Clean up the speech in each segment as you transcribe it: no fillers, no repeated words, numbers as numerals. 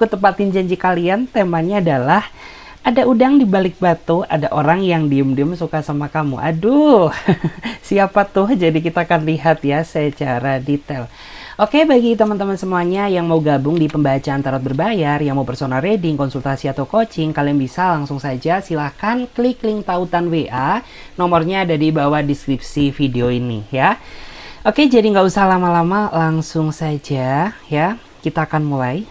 Aku tepatin janji kalian, temanya adalah ada udang di balik batu, ada orang yang diem-diem suka sama kamu. Aduh, siapa tuh? Jadi kita akan lihat ya secara detail. Oke, bagi teman-teman semuanya yang mau gabung di pembacaan tarot berbayar, yang mau personal reading, konsultasi atau coaching, kalian bisa langsung saja silahkan klik link tautan WA. Nomornya ada di bawah deskripsi video ini ya. Oke, jadi nggak usah lama-lama, langsung saja ya. Kita akan mulai.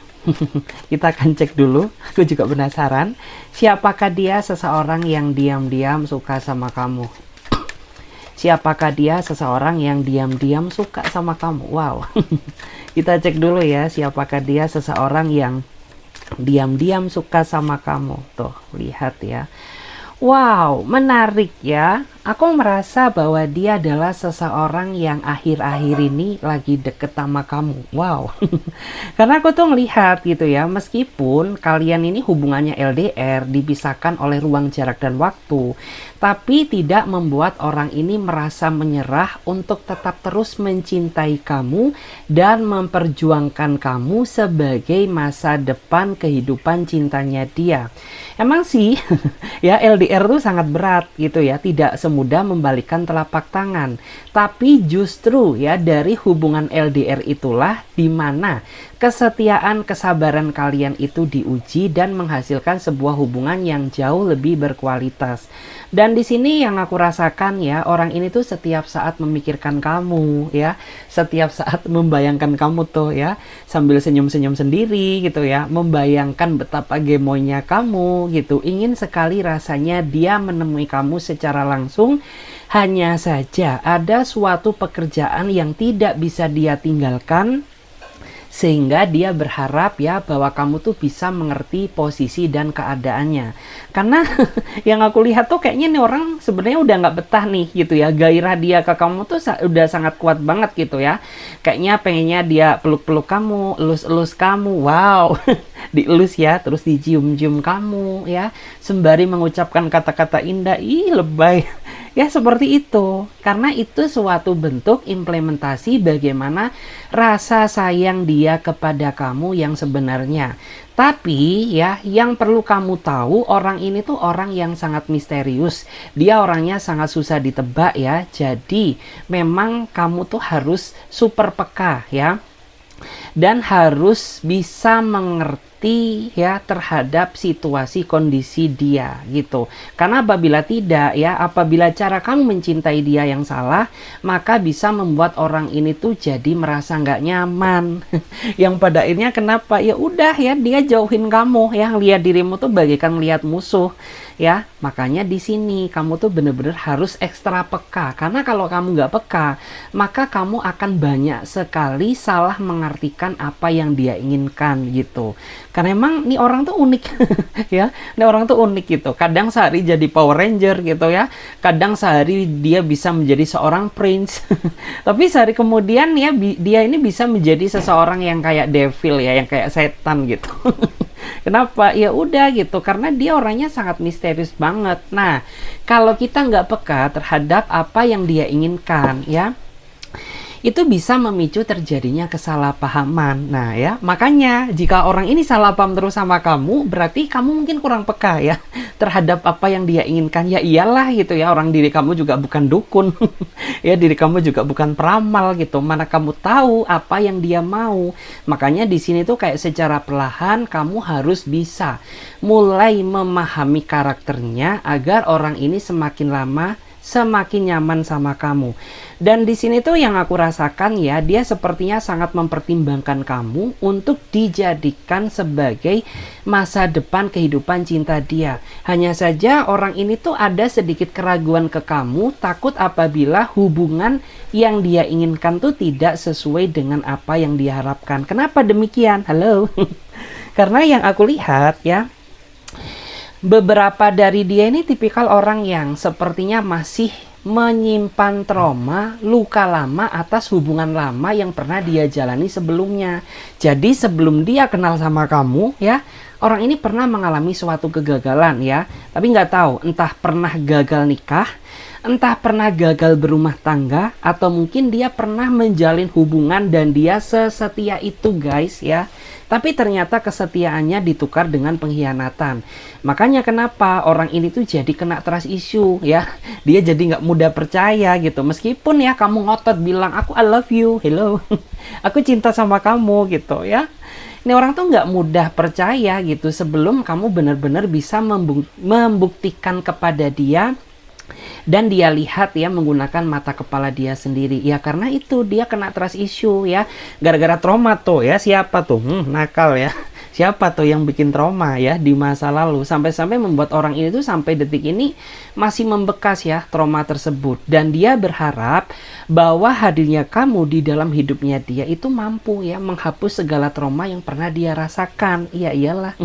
Kita akan cek dulu. Aku juga penasaran, siapakah dia seseorang yang diam-diam suka sama kamu? Siapakah dia seseorang yang diam-diam suka sama kamu? Wow. Kita cek dulu ya, siapakah dia seseorang yang diam-diam suka sama kamu. Tuh, lihat ya. Wow, menarik ya. Aku merasa bahwa dia adalah seseorang yang akhir-akhir ini lagi deket sama kamu. Wow. Karena aku tuh ngelihat gitu ya, meskipun kalian ini hubungannya LDR, dipisahkan oleh ruang jarak dan waktu, tapi tidak membuat orang ini merasa menyerah untuk tetap terus mencintai kamu dan memperjuangkan kamu sebagai masa depan kehidupan cintanya dia. Emang sih, ya LDR tuh sangat berat gitu ya, tidak semudah membalikkan telapak tangan. Tapi justru ya dari hubungan LDR itulah dimana kesetiaan, kesabaran kalian itu diuji dan menghasilkan sebuah hubungan yang jauh lebih berkualitas. Dan di sini yang aku rasakan ya, orang ini tuh setiap saat memikirkan kamu ya, setiap saat membayangkan kamu tuh ya, sambil senyum-senyum sendiri gitu ya, membayangkan betapa gemoynya kamu gitu. Ingin sekali rasanya dia menemui kamu secara langsung. Hanya saja ada suatu pekerjaan yang tidak bisa dia tinggalkan, sehingga dia berharap ya bahwa kamu tuh bisa mengerti posisi dan keadaannya. Karena yang aku lihat tuh kayaknya nih orang sebenarnya udah nggak betah nih gitu ya, gairah dia ke kamu tuh udah sangat kuat banget gitu ya. Kayaknya pengennya dia peluk-peluk kamu, elus-elus kamu, wow. Dielus ya, terus dicium-cium kamu ya, sembari mengucapkan kata-kata indah. Ih, lebay. Ya seperti itu, karena itu suatu bentuk implementasi bagaimana rasa sayang dia kepada kamu yang sebenarnya. Tapi ya, yang perlu kamu tahu, orang ini tuh orang yang sangat misterius. Dia orangnya sangat susah ditebak ya. Jadi memang kamu tuh harus super peka ya. Dan harus bisa mengerti ya terhadap situasi kondisi dia gitu. Karena apabila tidak ya, apabila cara kamu mencintai dia yang salah, maka bisa membuat orang ini tuh jadi merasa nggak nyaman. Yang pada akhirnya kenapa? Ya udah ya, dia jauhin kamu ya, lihat dirimu tuh bagaikan lihat musuh. Ya, makanya di sini kamu tuh bener-bener harus ekstra peka. Karena kalau kamu nggak peka, maka kamu akan banyak sekali salah mengartikan apa yang dia inginkan gitu. Karena emang nih orang tuh unik ya, nih orang tuh unik gitu. Kadang sehari jadi Power Ranger gitu ya, kadang sehari dia bisa menjadi seorang prince. Tapi sehari kemudian ya dia ini bisa menjadi seseorang yang kayak devil ya, yang kayak setan gitu. Kenapa? Ya udah gitu, karena dia orangnya sangat misterius banget. Nah, kalau kita nggak peka terhadap apa yang dia inginkan ya, itu bisa memicu terjadinya kesalahpahaman. Nah ya, makanya jika orang ini salah paham terus sama kamu, berarti kamu mungkin kurang peka ya terhadap apa yang dia inginkan. Ya iyalah gitu ya, orang diri kamu juga bukan dukun. Ya diri kamu juga bukan peramal gitu. Mana kamu tahu apa yang dia mau. Makanya di sini tuh kayak secara perlahan kamu harus bisa mulai memahami karakternya agar orang ini semakin lama semakin nyaman sama kamu. Dan di sini tuh yang aku rasakan ya, dia sepertinya sangat mempertimbangkan kamu untuk dijadikan sebagai masa depan kehidupan cinta dia. Hanya saja orang ini tuh ada sedikit keraguan ke kamu, takut apabila hubungan yang dia inginkan tuh tidak sesuai dengan apa yang diharapkan. Kenapa demikian? Halo. Karena yang aku lihat ya, beberapa dari dia ini tipikal orang yang sepertinya masih menyimpan trauma, luka lama atas hubungan lama yang pernah dia jalani sebelumnya. Jadi sebelum dia kenal sama kamu ya, orang ini pernah mengalami suatu kegagalan ya, tapi nggak tahu entah pernah gagal nikah Entah pernah gagal berumah tangga, atau mungkin dia pernah menjalin hubungan dan dia sesetia itu guys ya. Tapi ternyata kesetiaannya ditukar dengan pengkhianatan. Makanya kenapa orang ini tuh jadi kena trust issue ya. Dia jadi nggak mudah percaya gitu. Meskipun ya kamu ngotot bilang, aku I love you, hello. Aku cinta sama kamu gitu ya. Ini orang tuh nggak mudah percaya gitu sebelum kamu benar-benar bisa membuktikan kepada dia dan dia lihat ya menggunakan mata kepala dia sendiri. Ya karena itu dia kena trust issue ya. Gara-gara trauma tuh ya. Siapa tuh? Nakal ya. Siapa tuh yang bikin trauma ya di masa lalu sampai-sampai membuat orang ini tuh sampai detik ini masih membekas ya trauma tersebut, dan dia berharap bahwa hadirnya kamu di dalam hidupnya dia itu mampu ya menghapus segala trauma yang pernah dia rasakan. Iya iyalah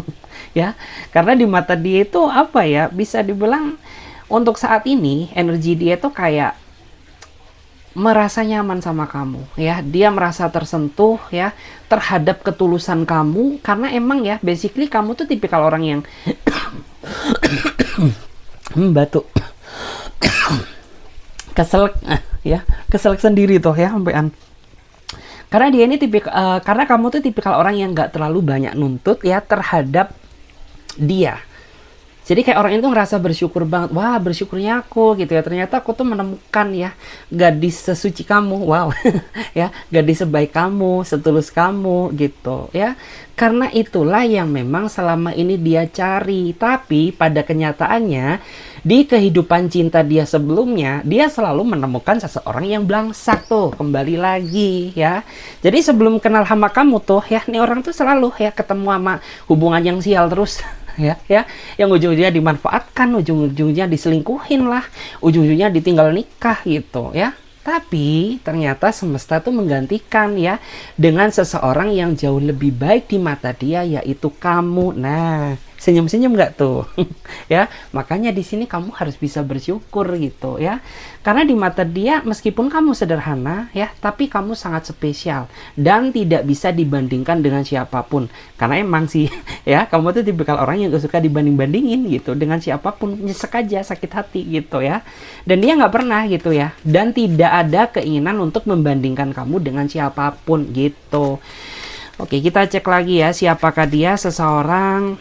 ya, karena di mata dia itu apa ya, bisa dibilang untuk saat ini energi dia tuh kayak merasa nyaman sama kamu ya, dia merasa tersentuh ya terhadap ketulusan kamu, karena emang ya basically kamu tuh tipikal orang yang batuk keselak ya, keselak sendiri tuh ya sampean. Karena dia ini karena kamu tuh tipikal orang yang nggak terlalu banyak nuntut ya terhadap dia. Jadi kayak orang itu ngerasa bersyukur banget. Wah, bersyukurnya aku gitu ya. Ternyata aku tuh menemukan ya gadis sesuci kamu. Wow. Ya, gadis sebaik kamu, setulus kamu gitu ya. Karena itulah yang memang selama ini dia cari. Tapi pada kenyataannya di kehidupan cinta dia sebelumnya, dia selalu menemukan seseorang yang belangsak tuh. Kembali lagi ya. Jadi sebelum kenal sama kamu tuh ya, nih orang tuh selalu ya ketemu sama hubungan yang sial terus. Ya yang ujung-ujungnya dimanfaatkan, ujung-ujungnya diselingkuhin lah, ujung-ujungnya ditinggal nikah gitu ya. Tapi ternyata semesta tuh menggantikan ya dengan seseorang yang jauh lebih baik di mata dia, yaitu kamu. Nah, senyum-senyum nggak tuh? Ya, makanya di sini kamu harus bisa bersyukur gitu ya. Karena di mata dia meskipun kamu sederhana ya, tapi kamu sangat spesial dan tidak bisa dibandingkan dengan siapapun. Karena emang sih ya, kamu tuh tipikal orang yang gak suka dibanding-bandingin gitu dengan siapapun, nyesek aja, sakit hati gitu ya. Dan dia nggak pernah gitu ya, dan tidak ada keinginan untuk membandingkan kamu dengan siapapun gitu. Oke, kita cek lagi ya, siapakah dia? Seseorang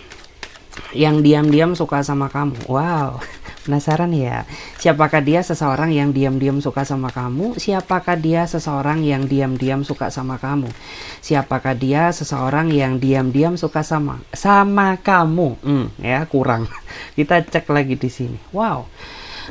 yang diam-diam suka sama kamu. Wow, penasaran ya? Siapakah dia? Seseorang yang diam-diam suka sama kamu. Siapakah dia? Seseorang yang diam-diam suka sama kamu. Siapakah dia? Seseorang yang diam-diam suka sama kamu. Ya, kurang. Kita cek lagi di sini. Wow.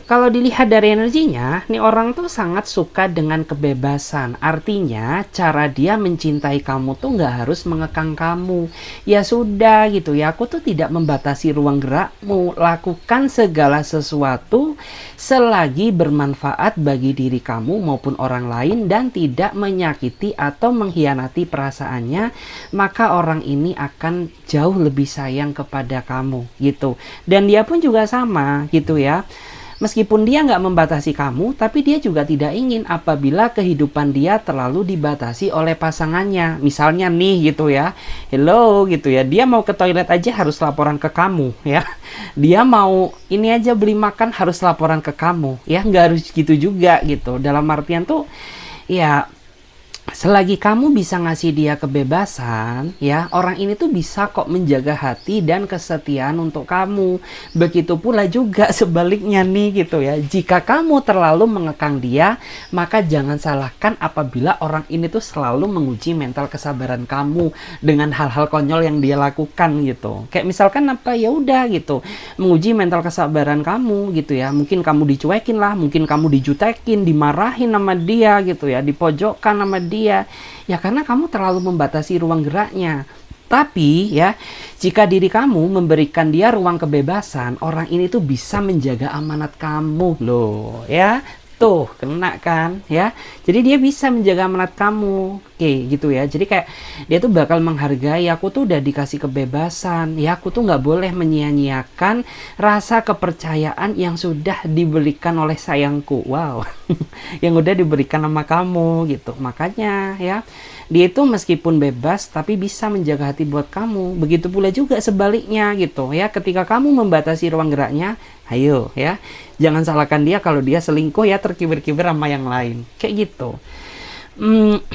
Kalau dilihat dari energinya, nih orang tuh sangat suka dengan kebebasan. Artinya, cara dia mencintai kamu tuh nggak harus mengekang kamu. Ya sudah gitu ya, aku tuh tidak membatasi ruang gerakmu. Lakukan segala sesuatu selagi bermanfaat bagi diri kamu maupun orang lain dan tidak menyakiti atau mengkhianati perasaannya, maka orang ini akan jauh lebih sayang kepada kamu gitu. Dan dia pun juga sama gitu ya. Meskipun dia nggak membatasi kamu, tapi dia juga tidak ingin apabila kehidupan dia terlalu dibatasi oleh pasangannya. Misalnya nih gitu ya, hello gitu ya, dia mau ke toilet aja harus laporan ke kamu ya. Dia mau ini aja beli makan harus laporan ke kamu ya, nggak harus gitu juga gitu. Dalam artian tuh ya, selagi kamu bisa ngasih dia kebebasan, ya orang ini tuh bisa kok menjaga hati dan kesetiaan untuk kamu. Begitu pula juga sebaliknya nih gitu ya. Jika kamu terlalu mengekang dia, maka jangan salahkan apabila orang ini tuh selalu menguji mental kesabaran kamu dengan hal-hal konyol yang dia lakukan gitu. Kayak misalkan apa, ya udah gitu, menguji mental kesabaran kamu gitu ya. Mungkin kamu dicuekin lah, mungkin kamu dijutekin, dimarahin sama dia gitu ya, dipojokkan sama dia. Ya karena kamu terlalu membatasi ruang geraknya. Tapi ya, jika diri kamu memberikan dia ruang kebebasan, orang ini tuh bisa menjaga amanat kamu loh ya. Tuh, kena kan ya. Jadi dia bisa menjaga amanat kamu oke gitu ya. Jadi kayak dia tuh bakal menghargai, aku tuh udah dikasih kebebasan ya, aku tuh nggak boleh menyia-nyiakan rasa kepercayaan yang sudah diberikan oleh sayangku. Wow. Yang udah diberikan sama kamu gitu. Makanya ya, dia itu meskipun bebas tapi bisa menjaga hati buat kamu. Begitu pula juga sebaliknya gitu ya, ketika kamu membatasi ruang geraknya, ayo ya, jangan salahkan dia kalau dia selingkuh ya, terkibir-kibir sama yang lain kayak gitu.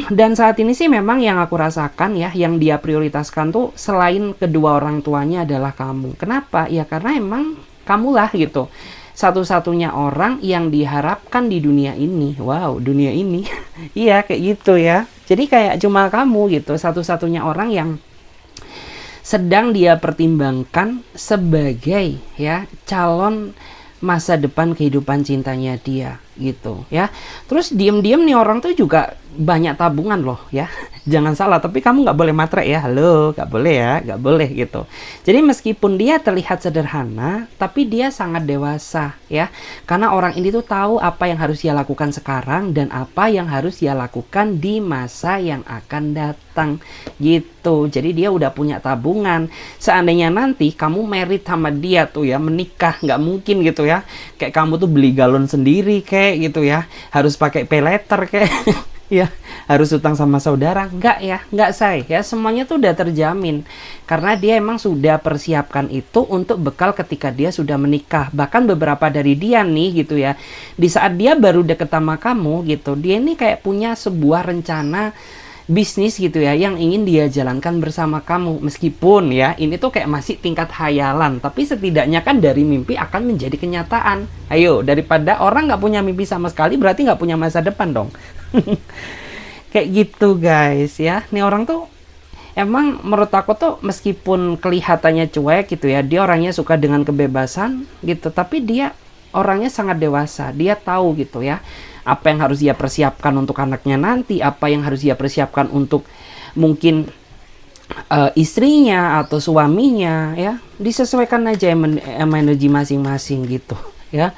Dan saat ini sih memang yang aku rasakan ya, yang dia prioritaskan tuh selain kedua orang tuanya adalah kamu. Kenapa? Ya karena emang kamulah gitu, satu-satunya orang yang diharapkan di dunia ini. Wow, dunia ini. Iya, kayak gitu ya. Jadi kayak cuma kamu gitu, satu-satunya orang yang sedang dia pertimbangkan sebagai ya calon masa depan kehidupan cintanya dia gitu ya. Terus diem-diem nih orang tuh juga banyak tabungan loh ya. Jangan salah, tapi kamu nggak boleh matre ya. Halo, nggak boleh ya, nggak boleh gitu. Jadi meskipun dia terlihat sederhana, tapi dia sangat dewasa ya. Karena orang ini tuh tahu apa yang harus dia lakukan sekarang dan apa yang harus dia lakukan di masa yang akan datang gitu. Jadi dia udah punya tabungan. Seandainya nanti kamu merit sama dia tuh ya, menikah, nggak mungkin gitu ya. Kayak kamu tuh beli galon sendiri kayak gitu ya. Harus pakai pay letter kayak ya, harus utang sama saudara. Enggak ya, enggak say ya, semuanya tuh udah terjamin karena dia emang sudah persiapkan itu untuk bekal ketika dia sudah menikah. Bahkan beberapa dari dia nih gitu ya, di saat dia baru deket sama kamu gitu, dia ini kayak punya sebuah rencana bisnis gitu ya, yang ingin dia jalankan bersama kamu. Meskipun ya ini tuh kayak masih tingkat hayalan, tapi setidaknya kan dari mimpi akan menjadi kenyataan. Ayo, daripada orang nggak punya mimpi sama sekali, berarti nggak punya masa depan dong. Kayak gitu guys ya. Nih orang tuh emang menurut aku tuh meskipun kelihatannya cuek gitu ya, dia orangnya suka dengan kebebasan gitu, tapi dia orangnya sangat dewasa. Dia tahu gitu ya, apa yang harus dia persiapkan untuk anaknya nanti, apa yang harus dia persiapkan untuk mungkin istrinya atau suaminya ya. Disesuaikan aja energi masing-masing gitu ya.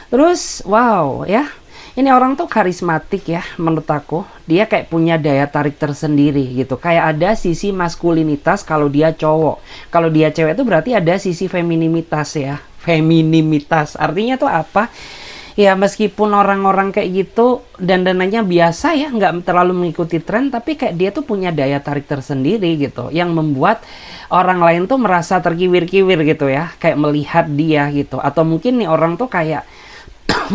Terus wow ya, ini orang tuh karismatik ya menurut aku. Dia kayak punya daya tarik tersendiri gitu. Kayak ada sisi maskulinitas kalau dia cowok. Kalau dia cewek itu berarti ada sisi femininitas ya. Femininitas artinya tuh apa? Ya meskipun orang-orang kayak gitu dandanannya biasa ya, nggak terlalu mengikuti tren, tapi kayak dia tuh punya daya tarik tersendiri gitu, yang membuat orang lain tuh merasa terkiwir-kiwir gitu ya, kayak melihat dia gitu. Atau mungkin nih orang tuh kayak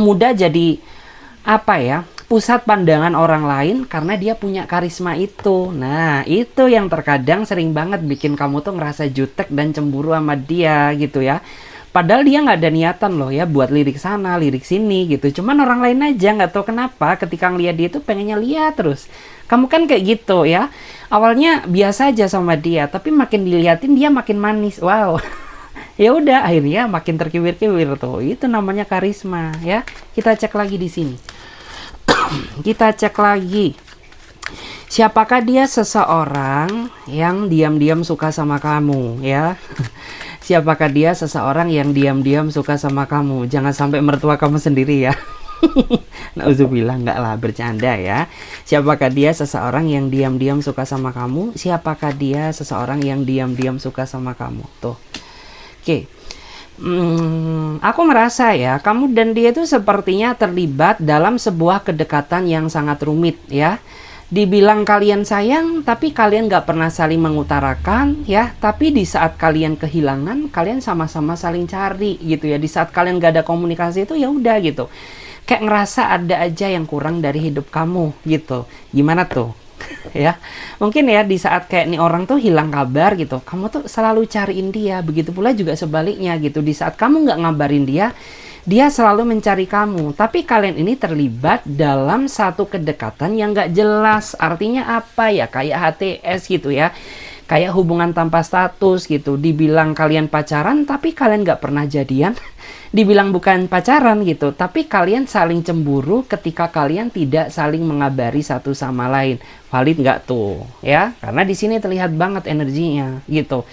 mudah jadi apa ya, pusat pandangan orang lain karena dia punya karisma itu. Nah itu yang terkadang sering banget bikin kamu tuh ngerasa jutek dan cemburu sama dia gitu ya. Padahal dia nggak ada niatan loh ya buat lirik sana, lirik sini gitu. Cuman orang lain aja nggak tahu kenapa ketika ngeliat dia tuh pengennya lihat terus. Kamu kan kayak gitu ya. Awalnya biasa aja sama dia, tapi makin diliatin dia makin manis. Wow. Ya udah akhirnya makin terkiwir-kiwir tuh. Itu namanya karisma ya. Kita cek lagi di sini. Kita cek lagi. Siapakah dia? Seseorang yang diam-diam suka sama kamu ya. Siapakah dia? Seseorang yang diam-diam suka sama kamu. Jangan sampai mertua kamu sendiri ya. Nauzubillah, enggak lah, bercanda ya. Siapakah dia? Seseorang yang diam-diam suka sama kamu. Siapakah dia? Seseorang yang diam-diam suka sama kamu. Tuh. Oke. Aku merasa ya, kamu dan dia itu sepertinya terlibat dalam sebuah kedekatan yang sangat rumit ya. Dibilang kalian sayang, tapi kalian gak pernah saling mengutarakan ya. Tapi di saat kalian kehilangan, kalian sama-sama saling cari gitu ya. Di saat kalian gak ada komunikasi itu ya udah gitu. Kayak ngerasa ada aja yang kurang dari hidup kamu gitu. Gimana tuh? Ya, mungkin ya di saat kayak nih orang tuh hilang kabar gitu, kamu tuh selalu cariin dia. Begitu pula juga sebaliknya gitu. Di saat kamu nggak ngabarin dia, dia selalu mencari kamu. Tapi kalian ini terlibat dalam satu kedekatan yang nggak jelas. Artinya apa ya? Kayak HTS gitu ya. Kayak hubungan tanpa status gitu. Dibilang kalian pacaran, tapi kalian nggak pernah jadian. Dibilang bukan pacaran gitu, tapi kalian saling cemburu ketika kalian tidak saling mengabari satu sama lain. Valid nggak tuh ya? Karena di sini terlihat banget energinya gitu.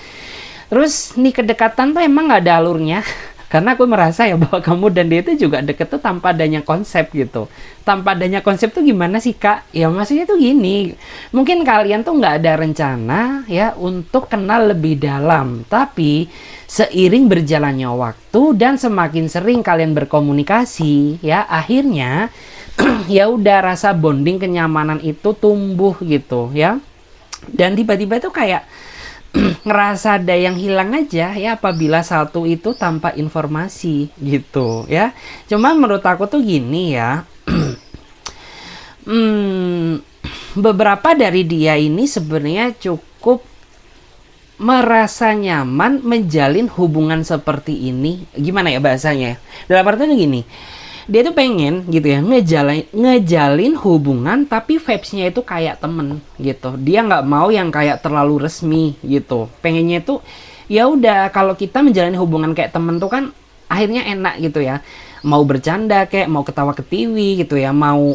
Terus nih kedekatan tuh emang nggak ada alurnya. Karena aku merasa ya bahwa kamu dan dia itu juga deket tuh tanpa adanya konsep gitu. Tanpa adanya konsep tuh gimana sih Kak? Ya maksudnya tuh gini, mungkin kalian tuh nggak ada rencana ya untuk kenal lebih dalam. Tapi seiring berjalannya waktu dan semakin sering kalian berkomunikasi ya, akhirnya ya udah rasa bonding kenyamanan itu tumbuh gitu ya. Dan tiba-tiba tuh kayak ngerasa ada yang hilang aja ya apabila satu itu tanpa informasi gitu ya. Cuman menurut aku tuh gini ya, beberapa dari dia ini sebenarnya cukup merasa nyaman menjalin hubungan seperti ini. Gimana ya bahasanya? Dalam artinya gini, dia tuh pengen gitu ya ngejalin hubungan tapi vibes-nya itu kayak temen gitu. Dia nggak mau yang kayak terlalu resmi gitu. Pengennya itu ya udah kalau kita menjalani hubungan kayak temen tuh kan akhirnya enak gitu ya. Mau bercanda kayak mau ketawa ketiwi gitu ya, mau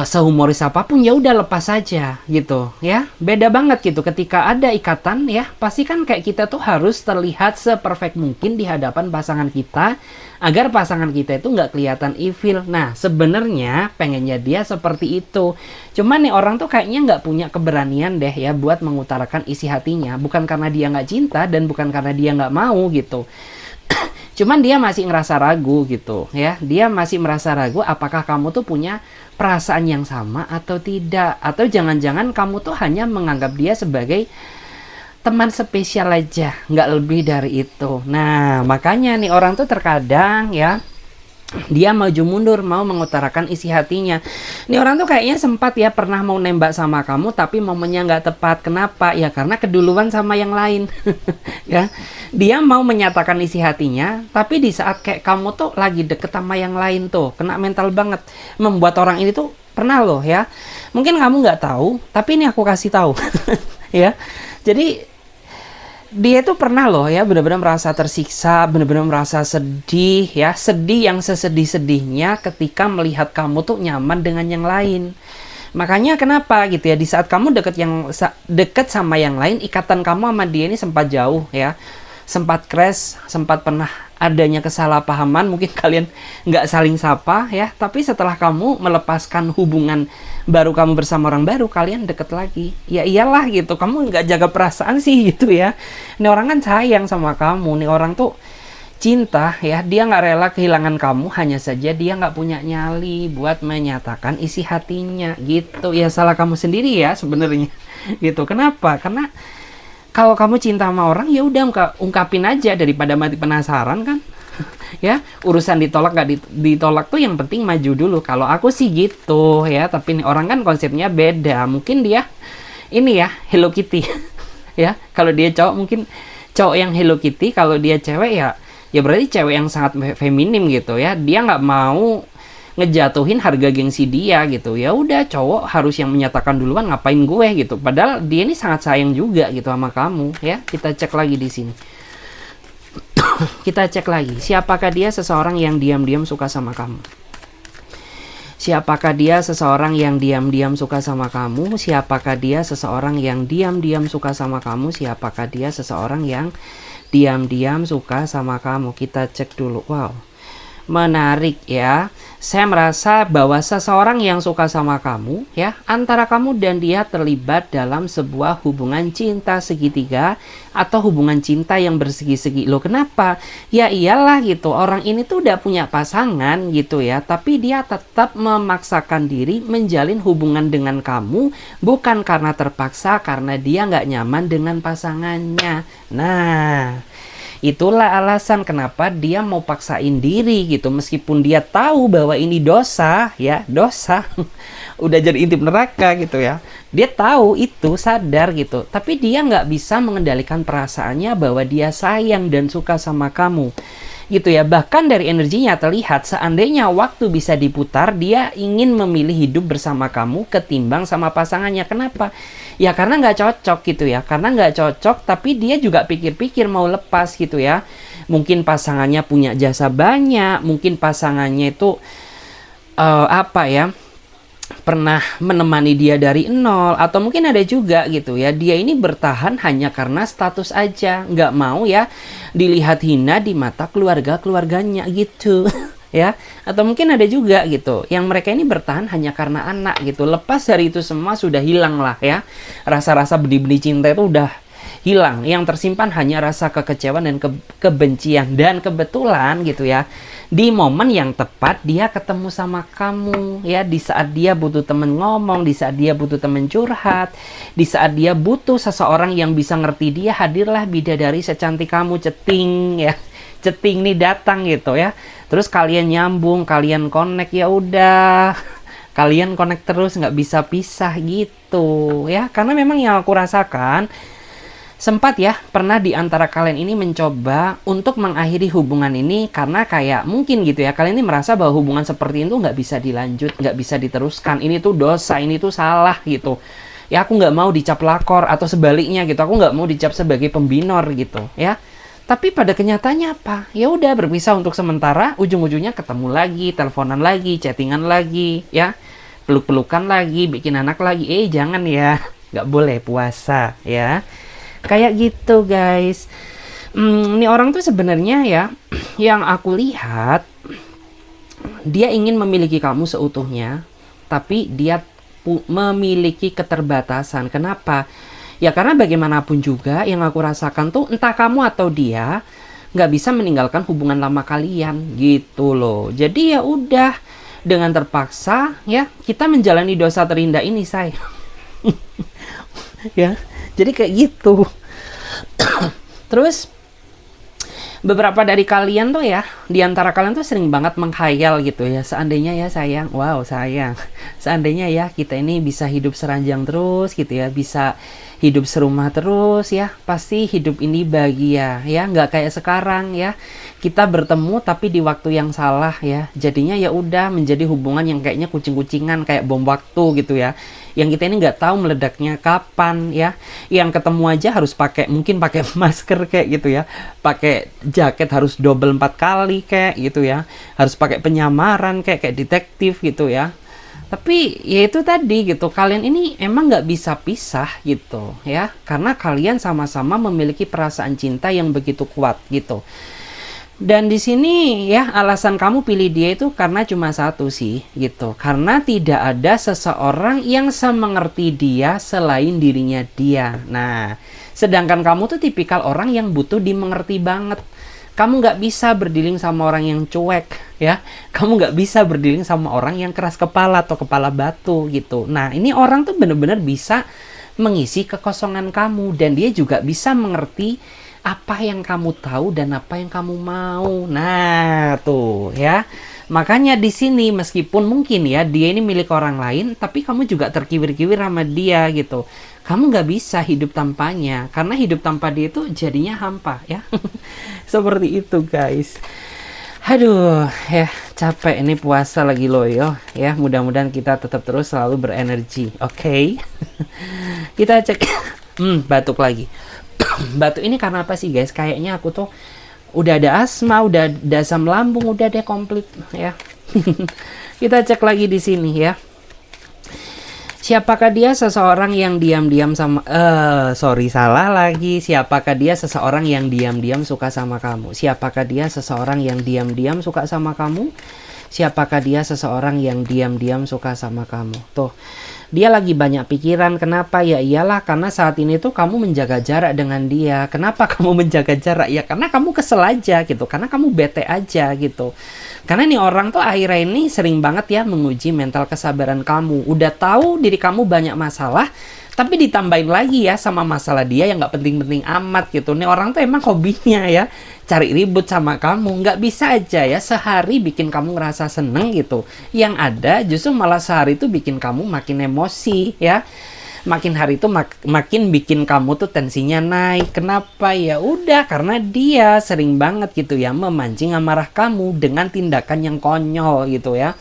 sehumoris apapun ya udah lepas saja gitu ya. Beda banget gitu ketika ada ikatan ya, pasti kan kayak kita tuh harus terlihat seperfect mungkin di hadapan pasangan kita agar pasangan kita itu nggak kelihatan evil. Nah sebenarnya pengennya dia seperti itu, cuman nih orang tuh kayaknya nggak punya keberanian deh ya buat mengutarakan isi hatinya. Bukan karena dia nggak cinta dan bukan karena dia nggak mau gitu, cuman dia masih ngerasa ragu gitu ya. Dia masih merasa ragu apakah kamu tuh punya perasaan yang sama atau tidak, atau jangan-jangan kamu tuh hanya menganggap dia sebagai teman spesial aja, nggak lebih dari itu. Nah makanya nih orang tuh terkadang ya dia maju mundur mau mengutarakan isi hatinya. Ini orang tuh kayaknya sempat ya pernah mau nembak sama kamu tapi momennya nggak tepat. Kenapa? Ya karena keduluan sama yang lain. Ya, dia mau menyatakan isi hatinya tapi di saat kayak kamu tuh lagi deket sama yang lain tuh kena mental banget. Membuat orang ini tuh pernah loh ya. Mungkin kamu nggak tahu tapi ini aku kasih tahu. Ya, jadi dia itu pernah loh ya benar-benar merasa tersiksa, benar-benar merasa sedih ya, sedih yang sesedih-sedihnya ketika melihat kamu tuh nyaman dengan yang lain. Makanya kenapa gitu ya, di saat kamu deket sama yang lain, ikatan kamu sama dia ini sempat jauh ya, sempat crash, sempat pernah adanya kesalahpahaman, mungkin kalian nggak saling sapa ya, tapi setelah kamu melepaskan hubungan baru kamu bersama orang baru, kalian deket lagi. Ya iyalah gitu, kamu nggak jaga perasaan sih gitu ya. Ini orang kan sayang sama kamu, nih orang tuh cinta ya, dia nggak rela kehilangan kamu, hanya saja dia nggak punya nyali buat menyatakan isi hatinya gitu. Ya salah kamu sendiri ya sebenarnya gitu. Kenapa? Karena kalau kamu cinta sama orang ya udah ungkapin aja daripada mati penasaran kan. Ya urusan ditolak gak ditolak tuh yang penting maju dulu. Kalau aku sih gitu ya, tapi nih orang kan konsepnya beda. Mungkin dia ini ya Hello Kitty. Ya kalau dia cowok mungkin cowok yang Hello Kitty, kalau dia cewek ya berarti cewek yang sangat feminim gitu ya. Dia nggak mau ngejatuhin harga gengsi dia gitu. Ya udah cowok harus yang menyatakan duluan, ngapain gue gitu. Padahal dia ini sangat sayang juga gitu sama kamu ya. Kita cek lagi di sini. Kita cek lagi, siapakah dia seseorang yang diam-diam suka sama kamu? Siapakah dia seseorang yang diam-diam suka sama kamu? Siapakah dia seseorang yang diam-diam suka sama kamu? Siapakah dia seseorang yang diam-diam suka sama kamu? Kita cek dulu. Wow, menarik ya. Saya merasa bahwa seseorang yang suka sama kamu ya, antara kamu dan dia terlibat dalam sebuah hubungan cinta segitiga atau hubungan cinta yang bersegi-segi. Loh kenapa? Ya iyalah gitu, orang ini tuh udah punya pasangan gitu ya, tapi dia tetap memaksakan diri menjalin hubungan dengan kamu bukan karena terpaksa, karena dia nggak nyaman dengan pasangannya. Nah, itulah alasan kenapa dia mau paksain diri gitu, meskipun dia tahu bahwa ini dosa ya, dosa. Udah jadi intip neraka gitu ya. Dia tahu itu, sadar gitu, tapi dia nggak bisa mengendalikan perasaannya bahwa dia sayang dan suka sama kamu gitu ya. Bahkan dari energinya terlihat seandainya waktu bisa diputar, dia ingin memilih hidup bersama kamu ketimbang sama pasangannya. Kenapa? Ya karena nggak cocok gitu ya, karena nggak cocok, tapi dia juga pikir-pikir mau lepas gitu ya. Mungkin pasangannya punya jasa banyak, mungkin pasangannya itu apa ya, pernah menemani dia dari nol, atau mungkin ada juga gitu ya, dia ini bertahan hanya karena status aja, nggak mau ya dilihat hina di mata keluarganya gitu. Ya, atau mungkin ada juga gitu yang mereka ini bertahan hanya karena anak gitu. Lepas dari itu semua sudah hilang lah ya, rasa-rasa benih-benih cinta itu udah hilang. Yang tersimpan hanya rasa kekecewaan dan kebencian. Dan kebetulan gitu ya, di momen yang tepat dia ketemu sama kamu ya, di saat dia butuh temen ngomong, di saat dia butuh temen curhat, di saat dia butuh seseorang yang bisa ngerti dia, hadirlah bidadari secantik kamu. Ceting ya, ceting nih datang gitu ya. Terus kalian nyambung, kalian connect, ya udah kalian connect terus, nggak bisa pisah gitu ya. Karena memang yang aku rasakan, sempat ya pernah di antara kalian ini mencoba untuk mengakhiri hubungan ini karena kayak mungkin gitu ya, kalian ini merasa bahwa hubungan seperti itu nggak bisa dilanjut, nggak bisa diteruskan, ini tuh dosa, ini tuh salah gitu ya. Aku nggak mau dicap lakor, atau sebaliknya gitu, aku nggak mau dicap sebagai pembinor gitu ya. Tapi pada kenyataannya apa? Ya udah berpisah untuk sementara, ujung-ujungnya ketemu lagi, teleponan lagi, chattingan lagi, ya, peluk-pelukan lagi, bikin anak lagi. Jangan ya, nggak boleh, puasa ya. Kayak gitu guys. Ini orang tuh sebenarnya ya, yang aku lihat, dia ingin memiliki kamu seutuhnya, tapi dia memiliki keterbatasan. Kenapa? Ya karena bagaimanapun juga yang aku rasakan tuh, entah kamu atau dia nggak bisa meninggalkan hubungan lama kalian gitu loh. Jadi ya udah, dengan terpaksa ya kita menjalani dosa terindah ini, say. Ya, jadi kayak gitu. Terus beberapa dari kalian tuh ya, di antara kalian tuh sering banget menghayal gitu ya, seandainya ya sayang, wow sayang, seandainya ya kita ini bisa hidup seranjang terus gitu ya, bisa hidup serumah terus ya, pasti hidup ini bahagia ya, nggak kayak sekarang ya, kita bertemu tapi di waktu yang salah ya, jadinya ya udah menjadi hubungan yang kayaknya kucing-kucingan, kayak bom waktu gitu ya, yang kita ini nggak tahu meledaknya kapan ya, yang ketemu aja harus mungkin pakai masker kayak gitu ya, pakai jaket harus double 4 kali kayak gitu ya, harus pakai penyamaran kayak detektif gitu ya. Tapi ya itu tadi gitu, kalian ini emang nggak bisa pisah gitu ya, karena kalian sama-sama memiliki perasaan cinta yang begitu kuat gitu. Dan di sini ya, alasan kamu pilih dia itu karena cuma satu sih gitu, karena tidak ada seseorang yang semengerti dia selain dirinya dia. Nah, sedangkan kamu tuh tipikal orang yang butuh dimengerti banget. Kamu nggak bisa berdealing sama orang yang cuek ya, kamu nggak bisa berdealing sama orang yang keras kepala atau kepala batu gitu. Nah, ini orang tuh bener-bener bisa mengisi kekosongan kamu, dan dia juga bisa mengerti apa yang kamu tahu dan apa yang kamu mau. Nah tuh ya, makanya di sini meskipun mungkin ya dia ini milik orang lain, tapi kamu juga terkiwir-kiwir sama dia gitu. Kamu nggak bisa hidup tanpanya, karena hidup tanpa dia itu jadinya hampa ya. Seperti itu guys. Aduh ya, capek ini puasa lagi loyo ya. Mudah-mudahan kita tetap terus selalu berenergi. Oke. Kita cek. Batuk lagi. Batuk ini karena apa sih guys? Kayaknya aku tuh udah ada asma, udah ada asam lambung, udah deh komplit ya. Kita cek lagi di sini ya. Siapakah dia seseorang yang diam-diam sama salah lagi. Siapakah dia seseorang yang diam-diam suka sama kamu? Siapakah dia seseorang yang diam-diam suka sama kamu? Siapakah dia seseorang yang diam-diam suka sama kamu? Tuh, dia lagi banyak pikiran. Kenapa? Ya iyalah, karena saat ini tuh kamu menjaga jarak dengan dia. Kenapa kamu menjaga jarak? Ya karena kamu kesel aja gitu, karena kamu bete aja gitu. Karena nih orang tuh akhirnya ini sering banget ya menguji mental kesabaran kamu. Udah tahu diri kamu banyak masalah, tapi ditambahin lagi ya sama masalah dia yang nggak penting-penting amat gitu. Nih orang tuh emang hobinya ya cari ribut sama kamu. Nggak bisa aja ya sehari bikin kamu ngerasa seneng gitu. Yang ada justru malah sehari tuh bikin kamu makin emosi ya. Makin hari itu makin bikin kamu tuh tensinya naik. Kenapa? Ya udah, karena dia sering banget gitu ya memancing amarah kamu dengan tindakan yang konyol gitu ya.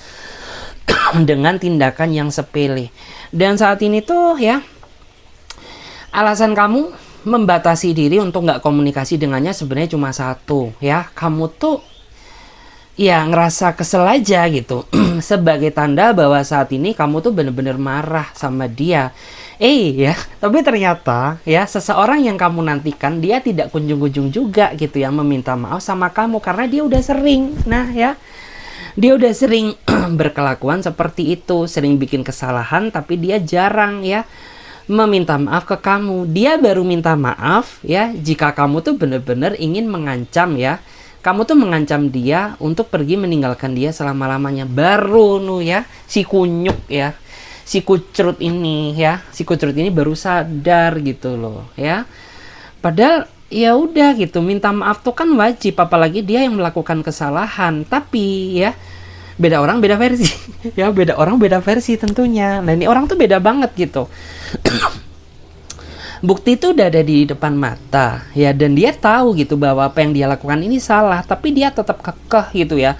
Dengan tindakan yang sepele. Dan saat ini tuh ya, alasan kamu membatasi diri untuk nggak komunikasi dengannya sebenarnya cuma satu ya. Kamu tuh ya ngerasa kesel aja gitu. Sebagai tanda bahwa saat ini kamu tuh bener-bener marah sama dia. Ya, tapi ternyata ya seseorang yang kamu nantikan dia tidak kunjung-kunjung juga gitu ya meminta maaf sama kamu karena dia udah sering. Nah ya, dia udah sering berkelakuan seperti itu, sering bikin kesalahan tapi dia jarang ya meminta maaf ke kamu. Dia baru minta maaf ya jika kamu tuh bener-bener ingin mengancam ya. Kamu tuh mengancam dia untuk pergi meninggalkan dia selama-lamanya. Baru nu ya si kunyuk ya, si kucrut ini ya, si kucrut ini baru sadar gitu loh ya. Padahal ya udah gitu, minta maaf tuh kan wajib, apalagi dia yang melakukan kesalahan. Tapi ya beda orang beda versi ya, beda orang beda versi tentunya. Nah ini orang tuh beda banget gitu. Bukti itu udah ada di depan mata ya, dan dia tahu gitu bahwa apa yang dia lakukan ini salah, tapi dia tetap kekeh gitu ya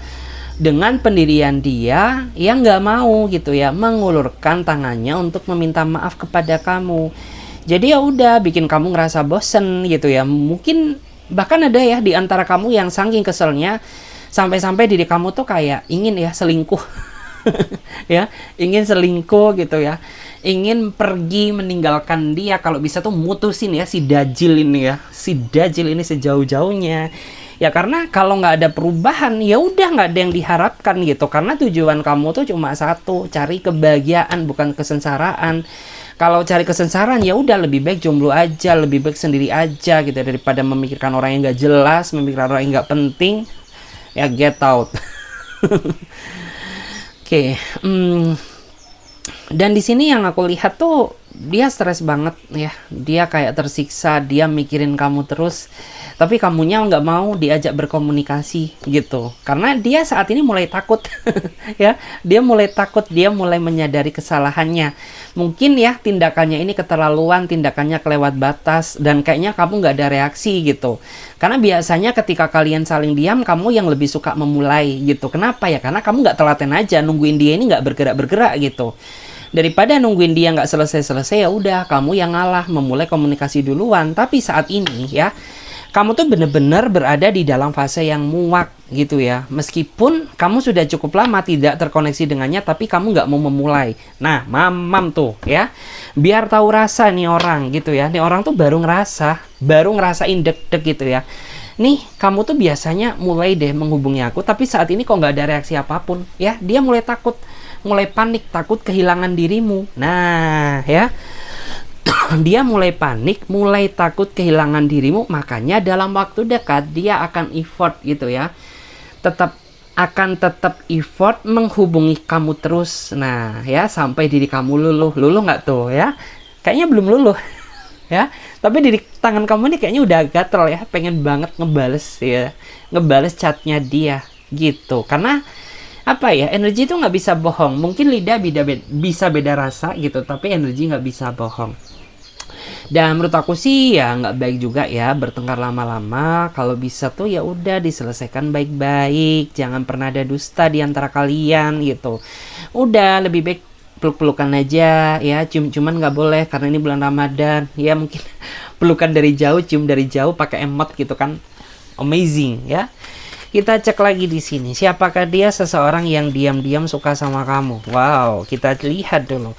dengan pendirian dia yang nggak mau gitu ya mengulurkan tangannya untuk meminta maaf kepada kamu. Jadi ya udah bikin kamu ngerasa bosen gitu ya. Mungkin bahkan ada ya di antara kamu yang saking keselnya sampai-sampai diri kamu tuh kayak ingin ya selingkuh. Ya, ingin selingkuh gitu ya, ingin pergi meninggalkan dia, kalau bisa tuh mutusin ya si dajil ini ya, si dajil ini sejauh-jauhnya ya. Karena kalau nggak ada perubahan ya udah nggak ada yang diharapkan gitu, karena tujuan kamu tuh cuma satu, cari kebahagiaan bukan kesengsaraan. Kalau cari kesengsaraan ya udah lebih baik jomblo aja, lebih baik sendiri aja gitu daripada memikirkan orang yang nggak jelas, memikirkan orang yang nggak penting ya. Get out. Oke, dan di sini yang aku lihat tuh dia stres banget ya, dia kayak tersiksa, dia mikirin kamu terus, tapi kamunya nggak mau diajak berkomunikasi gitu, karena dia saat ini mulai takut. Ya, dia mulai takut, dia mulai menyadari kesalahannya. Mungkin ya tindakannya ini keterlaluan, tindakannya kelewat batas, dan kayaknya kamu nggak ada reaksi gitu. Karena biasanya ketika kalian saling diam, kamu yang lebih suka memulai gitu. Kenapa ya? Karena kamu nggak telaten aja, nungguin dia ini nggak bergerak-bergerak gitu. Daripada nungguin dia nggak selesai-selesai, ya udah kamu yang ngalah, memulai komunikasi duluan. Tapi saat ini ya, kamu tuh bener-bener berada di dalam fase yang muak gitu ya. Meskipun kamu sudah cukup lama tidak terkoneksi dengannya, tapi kamu nggak mau memulai. Nah, mamam tuh ya, biar tahu rasa nih orang gitu ya. Nih orang tuh baru ngerasain deg-deg gitu ya. Nih, kamu tuh biasanya mulai deh menghubungi aku, tapi saat ini kok nggak ada reaksi apapun ya. Dia mulai takut, mulai panik, takut kehilangan dirimu. Nah ya, dia mulai panik, mulai takut kehilangan dirimu, makanya dalam waktu dekat dia akan effort gitu ya, akan tetap effort menghubungi kamu terus. Nah ya, sampai diri kamu luluh nggak tuh ya? Kayaknya belum luluh. Ya, tapi di tangan kamu nih kayaknya udah gatel ya, pengen banget ngebales chatnya dia gitu. Karena apa ya, energi itu nggak bisa bohong. Mungkin lidah bisa beda rasa gitu, tapi energi nggak bisa bohong. Dan menurut aku sih ya nggak baik juga ya bertengkar lama-lama. Kalau bisa tuh ya udah diselesaikan baik-baik, jangan pernah ada dusta di antara kalian gitu. Udah lebih baik peluk-pelukan aja ya, cium-ciuman nggak boleh karena ini bulan Ramadan ya. Mungkin pelukan dari jauh, cium dari jauh pakai emot gitu kan, amazing ya. Kita cek lagi di sini, siapakah dia seseorang yang diam-diam suka sama kamu? Wow, kita lihat dulu.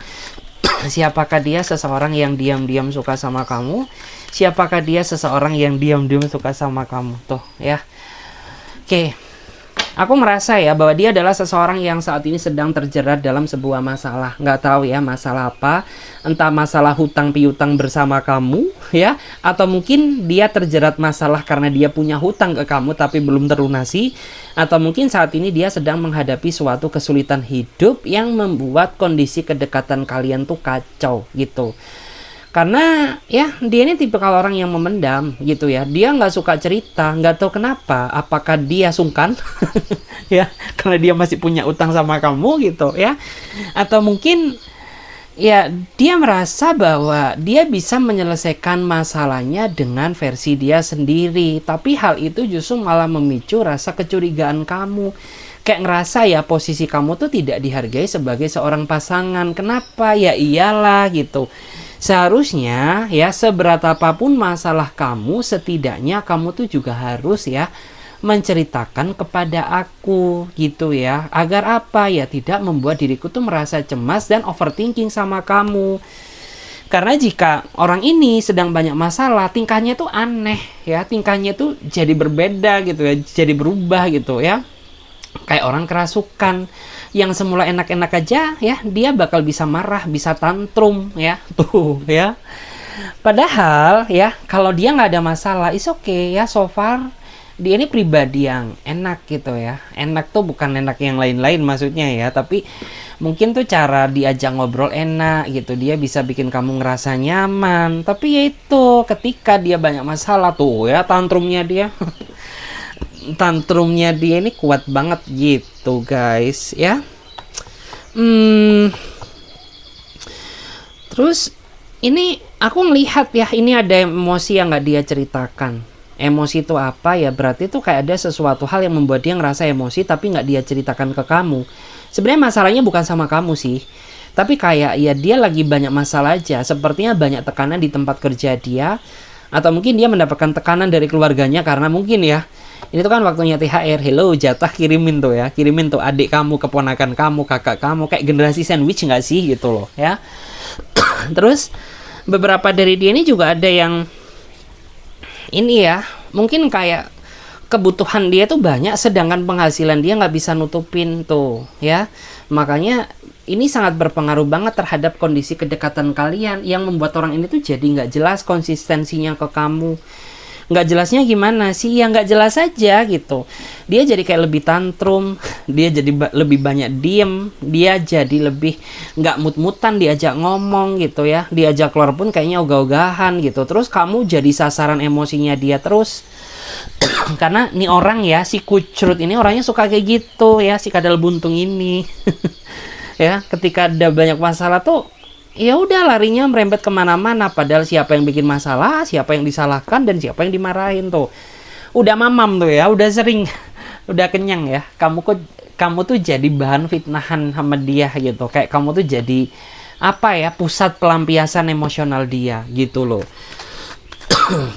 Siapakah dia seseorang yang diam-diam suka sama kamu? Siapakah dia seseorang yang diam-diam suka sama kamu? Tuh ya. Oke. Aku merasa ya bahwa dia adalah seseorang yang saat ini sedang terjerat dalam sebuah masalah. Nggak tahu ya masalah apa. Entah masalah hutang piutang bersama kamu ya. Atau mungkin dia terjerat masalah karena dia punya hutang ke kamu tapi belum terlunasi. Atau mungkin saat ini dia sedang menghadapi suatu kesulitan hidup yang membuat kondisi kedekatan kalian tuh kacau gitu. Karena ya dia ini tipikal orang yang memendam gitu ya. Dia nggak suka cerita, nggak tahu kenapa. Apakah dia sungkan ya karena dia masih punya utang sama kamu gitu ya. Atau mungkin ya dia merasa bahwa dia bisa menyelesaikan masalahnya dengan versi dia sendiri. Tapi hal itu justru malah memicu rasa kecurigaan kamu. Kayak ngerasa ya posisi kamu tuh tidak dihargai sebagai seorang pasangan. Kenapa? Ya iyalah gitu. Seharusnya ya seberat apapun masalah kamu, setidaknya kamu tuh juga harus ya menceritakan kepada aku gitu ya. Agar apa ya, tidak membuat diriku tuh merasa cemas dan overthinking sama kamu. Karena jika orang ini sedang banyak masalah, tingkahnya tuh aneh ya, tingkahnya tuh jadi berbeda gitu ya, jadi berubah gitu ya. Kayak orang kerasukan, yang semula enak-enak aja ya, dia bakal bisa marah, bisa tantrum ya, tuh ya. Padahal ya, kalau dia nggak ada masalah, is okay ya, so far dia ini pribadi yang enak gitu ya. Enak tuh bukan enak yang lain-lain maksudnya ya, tapi mungkin tuh cara diajak ngobrol enak gitu, dia bisa bikin kamu ngerasa nyaman. Tapi ya itu, ketika dia banyak masalah tuh ya, tantrumnya dia tantrumnya dia ini kuat banget gitu guys ya. Terus ini aku ngelihat ya, ini ada emosi yang nggak dia ceritakan. Emosi itu apa ya? Berarti itu kayak ada sesuatu hal yang membuat dia ngerasa emosi tapi nggak dia ceritakan ke kamu. Sebenarnya masalahnya bukan sama kamu sih, tapi kayak ya dia lagi banyak masalah aja. Sepertinya banyak tekanan di tempat kerja dia, atau mungkin dia mendapatkan tekanan dari keluarganya karena mungkin ya, ini tuh kan waktunya THR, hello jatah kirimin tuh ya, kirimin tuh adik kamu, keponakan kamu, kakak kamu, kayak generasi sandwich nggak sih gitu loh ya. Terus beberapa dari dia ini juga ada yang ini ya, mungkin kayak kebutuhan dia tuh banyak sedangkan penghasilan dia nggak bisa nutupin tuh ya. Makanya ini sangat berpengaruh banget terhadap kondisi kedekatan kalian, yang membuat orang ini tuh jadi nggak jelas konsistensinya ke kamu. Nggak jelasnya gimana sih, ya nggak jelas aja gitu. Dia jadi kayak lebih tantrum, dia jadi lebih banyak diem, dia jadi lebih nggak mut-mutan diajak ngomong gitu ya, diajak keluar pun kayaknya ogah-ogahan gitu. Terus kamu jadi sasaran emosinya dia terus. Karena nih orang ya, si kucrut ini orangnya suka kayak gitu ya, si kadal buntung ini. Ya, ketika ada banyak masalah tuh ya udah larinya merembet kemana-mana, padahal siapa yang bikin masalah, siapa yang disalahkan, dan siapa yang dimarahin tuh udah mamam tuh ya, udah sering udah kenyang ya. Kamu tuh jadi bahan fitnahan sama dia gitu, kayak kamu tuh jadi apa ya, pusat pelampiasan emosional dia gitu loh.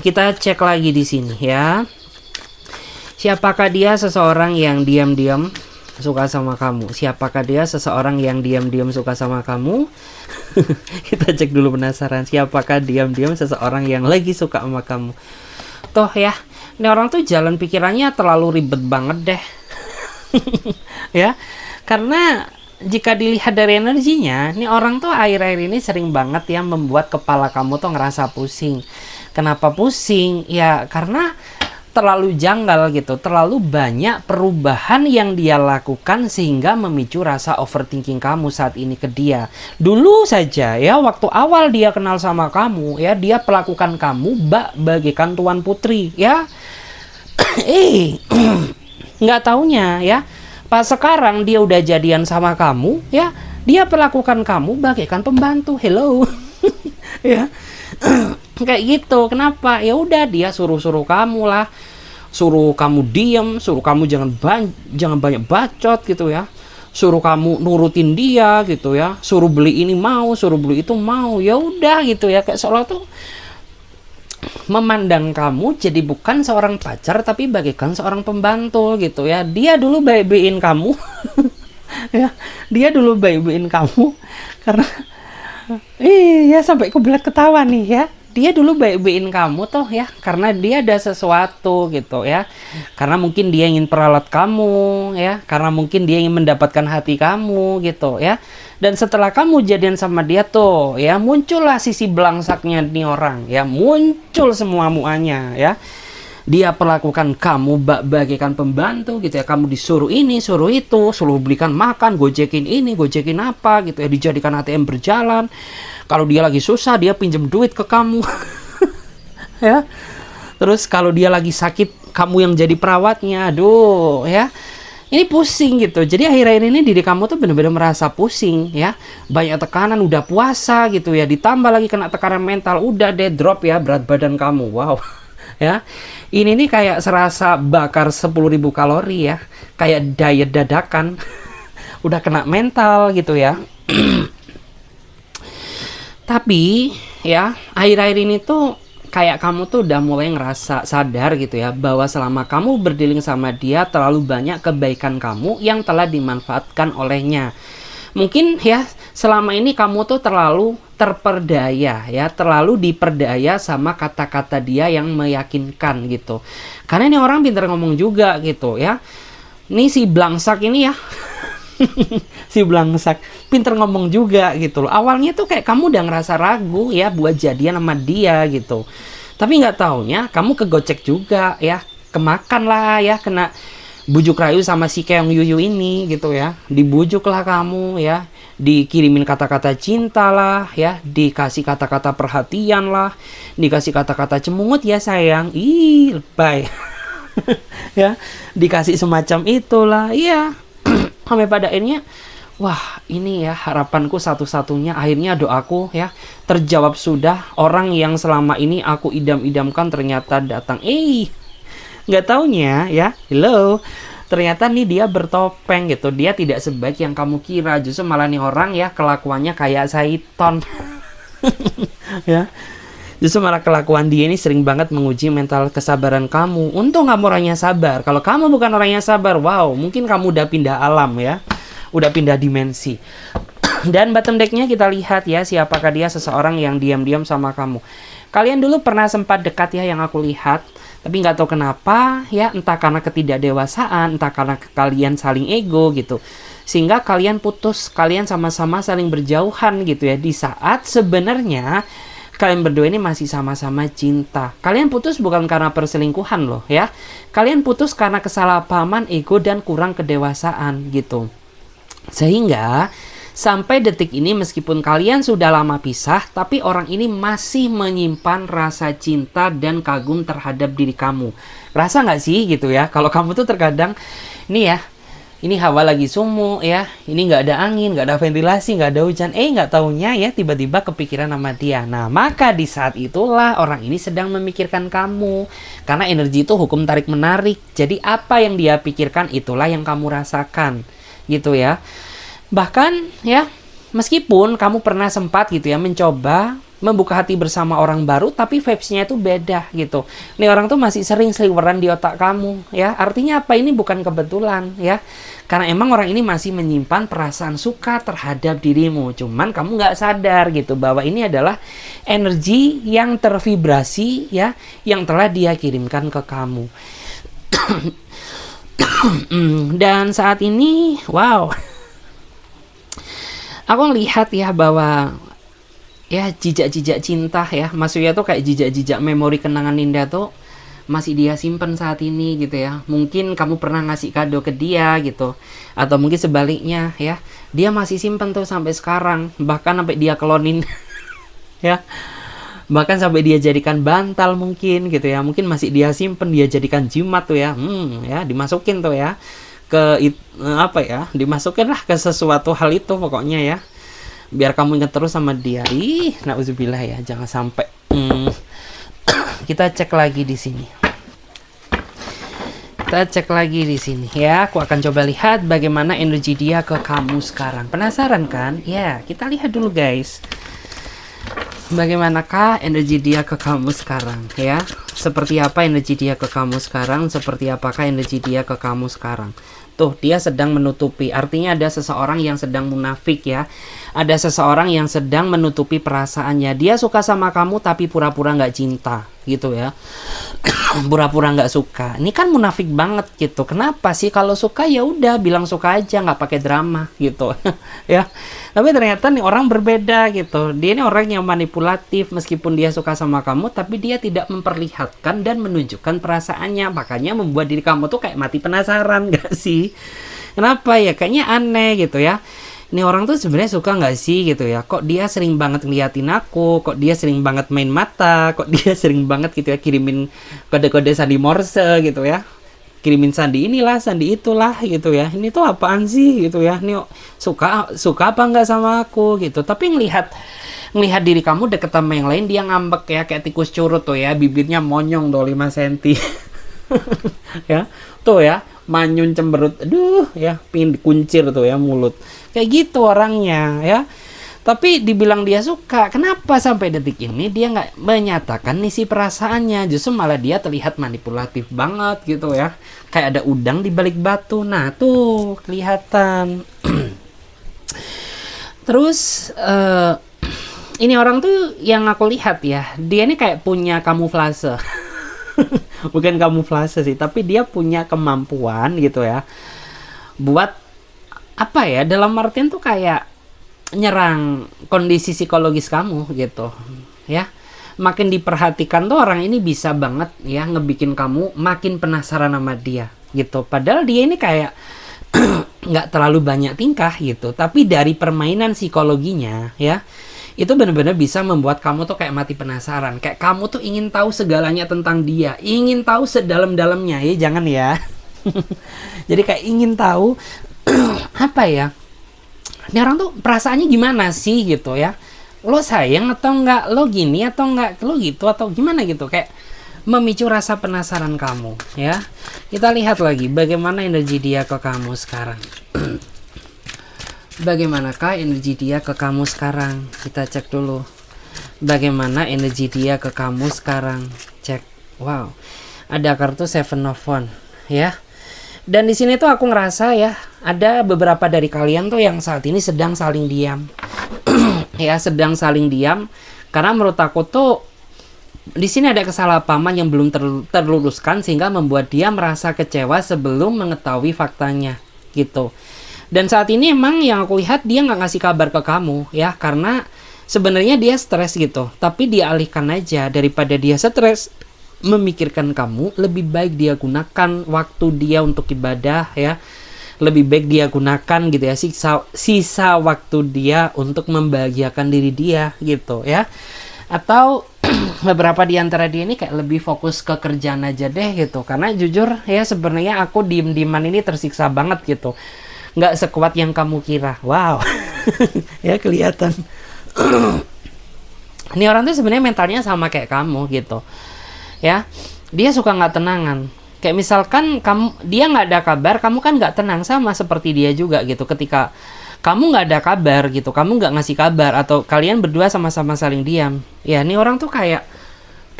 Kita cek lagi di sini ya, siapakah dia? Seseorang yang diam-diam suka sama kamu. Siapakah dia? Seseorang yang diam-diam suka sama kamu. Kita cek dulu, penasaran siapakah diam-diam seseorang yang lagi suka sama kamu. Toh ya, ini orang tuh jalan pikirannya terlalu ribet banget deh. Ya, karena jika dilihat dari energinya, ini orang tuh akhir-akhir ini sering banget ya membuat kepala kamu tuh ngerasa pusing. Kenapa pusing? Ya karena terlalu janggal gitu, terlalu banyak perubahan yang dia lakukan sehingga memicu rasa overthinking kamu saat ini ke dia. Dulu saja ya, waktu awal dia kenal sama kamu ya, dia perlakukan kamu bagaikan tuan putri ya. Nggak taunya ya, pas sekarang dia udah jadian sama kamu ya, dia perlakukan kamu bagaikan pembantu. Hello. Ya. Kayak gitu. Kenapa? Ya udah, dia suruh-suruh kamu lah, suruh kamu diem, suruh kamu jangan banyak bacot gitu ya, suruh kamu nurutin dia gitu ya, suruh beli ini mau, suruh beli itu mau. Ya udah gitu ya, kayak seolah tuh memandang kamu jadi bukan seorang pacar tapi bagaikan seorang pembantu gitu ya. Dia dulu baik-baikin kamu. Ya, dia dulu baik-baikin kamu karena iya, sampai kebelet ketawa nih ya. Dia dulu baik-baikin kamu tuh ya, karena dia ada sesuatu gitu ya. Karena mungkin dia ingin peralat kamu ya, karena mungkin dia ingin mendapatkan hati kamu gitu ya. Dan setelah kamu jadian sama dia tuh ya, muncullah sisi belangsaknya nih orang ya, muncul semua muanya ya. Dia perlakukan kamu bagaikan pembantu gitu ya. Kamu disuruh ini, suruh itu, suruh belikan makan, gojekin ini, gojekin apa gitu ya, dijadikan ATM berjalan. Kalau dia lagi susah, dia pinjem duit ke kamu. Ya. Terus kalau dia lagi sakit, kamu yang jadi perawatnya. Aduh ya, ini pusing gitu. Jadi akhir-akhir ini diri kamu tuh benar-benar merasa pusing ya. Banyak tekanan, udah puasa gitu ya, ditambah lagi kena tekanan mental, udah deh drop ya berat badan kamu. Wow. Ya, ini nih kayak serasa bakar 10.000 kalori ya, kayak diet dadakan. Udah kena mental gitu ya. Tapi ya akhir-akhir ini tuh kayak kamu tuh udah mulai ngerasa sadar gitu ya, bahwa selama kamu berdealing sama dia terlalu banyak kebaikan kamu yang telah dimanfaatkan olehnya. Mungkin ya selama ini kamu tuh terlalu terperdaya ya, terlalu diperdaya sama kata-kata dia yang meyakinkan gitu. Karena ini orang pintar ngomong juga gitu ya. Ini si Blangsak ini ya. Si Blangsak pinter ngomong juga gitu loh. Awalnya tuh kayak kamu udah ngerasa ragu ya buat jadian sama dia gitu, tapi nggak taunya kamu kegocek juga ya, kemakan lah ya, kena bujuk rayu sama si Keong Yuyu ini gitu ya. Dibujuk lah kamu ya, dikirimin kata-kata cinta lah ya, dikasih kata-kata perhatian lah, dikasih kata-kata cemungut ya sayang, ih lebay. Ya, dikasih semacam itulah iya. Sampai pada akhirnya, wah ini ya harapanku satu-satunya, akhirnya doaku ya terjawab sudah. Orang yang selama ini aku idam-idamkan ternyata datang. Nggak taunya ya, hello, ternyata nih dia bertopeng gitu. Dia tidak sebaik yang kamu kira, justru malah nih orang ya kelakuannya kayak Saiton. Ya, justru malah kelakuan dia ini sering banget menguji mental kesabaran kamu. Untung kamu orangnya sabar. Kalau kamu bukan orangnya sabar, wow, mungkin kamu udah pindah alam ya, udah pindah dimensi. Dan bottom decknya kita lihat ya, siapakah dia, seseorang yang diam-diam sama kamu. Kalian dulu pernah sempat dekat ya yang aku lihat, tapi nggak tahu kenapa ya, entah karena ketidakdewasaan, entah karena kalian saling ego gitu, sehingga kalian putus, kalian sama-sama saling berjauhan gitu ya, di saat sebenarnya kalian berdua ini masih sama-sama cinta. Kalian putus bukan karena perselingkuhan loh ya. Kalian putus karena kesalahpahaman ego dan kurang kedewasaan gitu. Sehingga sampai detik ini meskipun kalian sudah lama pisah, tapi orang ini masih menyimpan rasa cinta dan kagum terhadap diri kamu. Rasa nggak sih gitu ya? Kalau kamu tuh terkadang, nih ya, ini hawa lagi sumuk ya, ini nggak ada angin, nggak ada ventilasi, nggak ada hujan, nggak taunya ya tiba-tiba kepikiran sama dia. Nah, maka di saat itulah orang ini sedang memikirkan kamu, karena energi itu hukum tarik menarik. Jadi apa yang dia pikirkan itulah yang kamu rasakan gitu ya. Bahkan ya, meskipun kamu pernah sempat gitu ya mencoba membuka hati bersama orang baru, tapi vibes-nya itu beda gitu. Nih orang tuh masih sering seliweran di otak kamu ya. Artinya apa? Ini bukan kebetulan ya. Karena emang orang ini masih menyimpan perasaan suka terhadap dirimu. Cuman kamu nggak sadar gitu bahwa ini adalah energi yang tervibrasi ya, yang telah dia kirimkan ke kamu. Dan saat ini, wow, aku lihat ya bahwa ya jejak-jejak cinta ya, maksudnya tuh kayak jejak-jejak memori kenangan indah tuh masih dia simpen saat ini gitu ya. Mungkin kamu pernah ngasih kado ke dia gitu, atau mungkin sebaliknya ya, dia masih simpen tuh sampai sekarang, bahkan sampai dia klonin. Ya, bahkan sampai dia jadikan bantal mungkin gitu ya, mungkin masih dia simpen, dia jadikan jimat tuh ya, ya dimasukin tuh ya ke apa ya, dimasukin lah ke sesuatu hal itu pokoknya ya, biar kamu ingat terus sama dia. Nauzubillah ya, jangan sampai. Kita cek lagi di sini. Kita cek lagi di sini ya. Aku akan coba lihat bagaimana energi dia ke kamu sekarang. Penasaran kan? Ya, kita lihat dulu guys. Bagaimanakah energi dia ke kamu sekarang ya? Seperti apa energi dia ke kamu sekarang? Seperti apakah energi dia ke kamu sekarang? Tuh, dia sedang menutupi. Artinya ada seseorang yang sedang munafik ya. Ada seseorang yang sedang menutupi perasaannya. Dia suka sama kamu tapi pura-pura nggak cinta gitu ya. Pura-pura nggak suka. Ini kan munafik banget gitu. Kenapa sih? Kalau suka ya udah bilang suka aja, nggak pakai drama gitu. Ya. Tapi ternyata nih orang berbeda gitu. Dia ini orang yang manipulatif, meskipun dia suka sama kamu tapi dia tidak memperlihatkan dan menunjukkan perasaannya. Makanya membuat diri kamu tuh kayak mati penasaran gak sih? Kenapa ya? Kayaknya aneh gitu ya. Ini orang tuh sebenarnya suka nggak sih gitu ya? Kok dia sering banget ngeliatin aku? Kok dia sering banget main mata? Kok dia sering banget gitu ya kirimin kode-kode sandi Morse gitu ya? Kirimin sandi inilah, sandi itulah gitu ya. Ini tuh apaan sih gitu ya? Ini suka apa nggak sama aku gitu? Tapi ngelihat diri kamu deket sama yang lain, dia ngambek ya kayak tikus curut tuh ya, bibirnya monyong tuh 5 cm. Ya, tuh ya, manyun cemberut, aduh ya, pingin dikuncir tuh ya mulut. Kayak gitu orangnya ya. Tapi dibilang dia suka, kenapa sampai detik ini dia nggak menyatakan isi perasaannya? Justru malah dia terlihat manipulatif banget gitu ya. Kayak ada udang di balik batu. Nah tuh kelihatan. Terus ini orang tuh yang aku lihat ya, dia ini kayak punya kamuflase. Bukan kamuflase sih, tapi dia punya kemampuan gitu ya, buat apa ya, dalam artian tuh kayak nyerang kondisi psikologis kamu gitu ya. Makin diperhatikan tuh orang ini bisa banget ya ngebikin kamu makin penasaran sama dia gitu. Padahal dia ini kayak nggak terlalu banyak tingkah gitu, tapi dari permainan psikologinya ya, itu benar-benar bisa membuat kamu tuh kayak mati penasaran. Kayak kamu tuh ingin tahu segalanya tentang dia, ingin tahu sedalam-dalamnya ya, jangan ya. Jadi kayak ingin tahu apa ya, ini orang tuh perasaannya gimana sih gitu ya. Lo sayang atau enggak, lo gini atau enggak, lo gitu atau gimana gitu. Kayak memicu rasa penasaran kamu ya. Kita lihat lagi bagaimana energi dia ke kamu sekarang. Bagaimanakah energi dia ke kamu sekarang? Kita cek dulu. Bagaimana energi dia ke kamu sekarang? Cek. Wow. Ada kartu Seven of Wands ya. Dan di sini tuh aku ngerasa ya, ada beberapa dari kalian tuh yang saat ini sedang saling diam. Ya, sedang saling diam karena menurut aku tuh di sini ada kesalahpahaman yang belum terluruskan sehingga membuat dia merasa kecewa sebelum mengetahui faktanya gitu. Dan saat ini emang yang aku lihat dia nggak ngasih kabar ke kamu ya, karena sebenarnya dia stres gitu. Tapi dia alihkan aja, daripada dia stres memikirkan kamu, lebih baik dia gunakan waktu dia untuk ibadah ya. Lebih baik dia gunakan gitu ya, sisa waktu dia untuk membahagiakan diri dia gitu ya. Atau beberapa di antara dia ini kayak lebih fokus ke kerjaan aja deh gitu. Karena jujur ya, sebenarnya aku diem-dieman ini tersiksa banget gitu. Nggak sekuat yang kamu kira. Wow. Ya kelihatan. Ini orang tuh sebenarnya mentalnya sama kayak kamu gitu ya. Dia suka nggak tenangan. Kayak misalkan dia nggak ada kabar, kamu kan nggak tenang, sama seperti dia juga gitu. Ketika kamu nggak ada kabar gitu, kamu nggak ngasih kabar, atau kalian berdua sama-sama saling diam ya, ini orang tuh kayak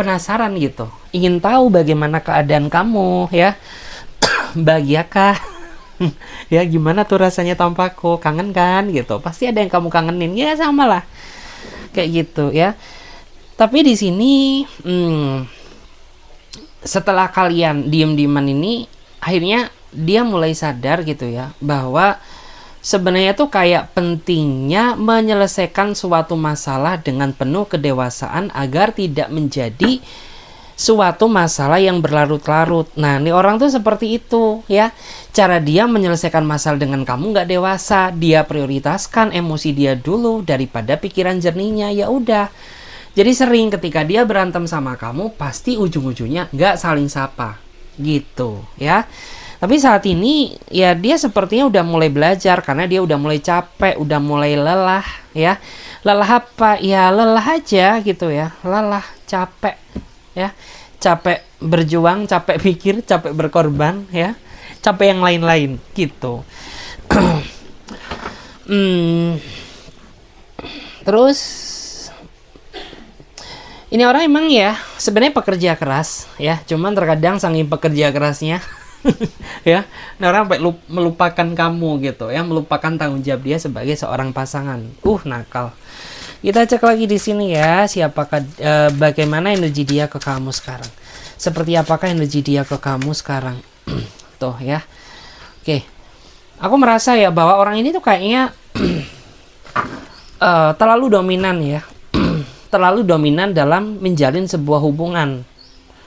penasaran gitu, ingin tahu bagaimana keadaan kamu ya. Bahagiakah? Ya gimana tuh rasanya tanpaku, kangen kan gitu, pasti ada yang kamu kangenin ya, sama lah kayak gitu ya. Tapi di sini setelah kalian diem-dieman ini, akhirnya dia mulai sadar gitu ya, bahwa sebenarnya tuh kayak pentingnya menyelesaikan suatu masalah dengan penuh kedewasaan agar tidak menjadi suatu masalah yang berlarut-larut. Nah, ini orang tuh seperti itu ya. Cara dia menyelesaikan masalah dengan kamu nggak dewasa. Dia prioritaskan emosi dia dulu daripada pikiran jernihnya. Ya udah. Jadi sering ketika dia berantem sama kamu, pasti ujung-ujungnya nggak saling sapa gitu ya. Tapi saat ini ya dia sepertinya udah mulai belajar, karena dia udah mulai capek, udah mulai lelah ya. Lelah apa? Ya lelah aja gitu ya. Lelah, capek ya, capek berjuang, capek pikir, capek berkorban ya, capek yang lain-lain gitu. Terus ini orang emang ya sebenarnya pekerja keras ya, cuman terkadang saking pekerja kerasnya ya, nah orang sampai melupakan kamu gitu ya, melupakan tanggung jawab dia sebagai seorang pasangan. Nakal. Kita cek lagi di sini ya, siapakah bagaimana energi dia ke kamu sekarang. Seperti apakah energi dia ke kamu sekarang? Tuh ya. Oke. Aku merasa ya bahwa orang ini tuh kayaknya terlalu dominan ya. Terlalu dominan dalam menjalin sebuah hubungan.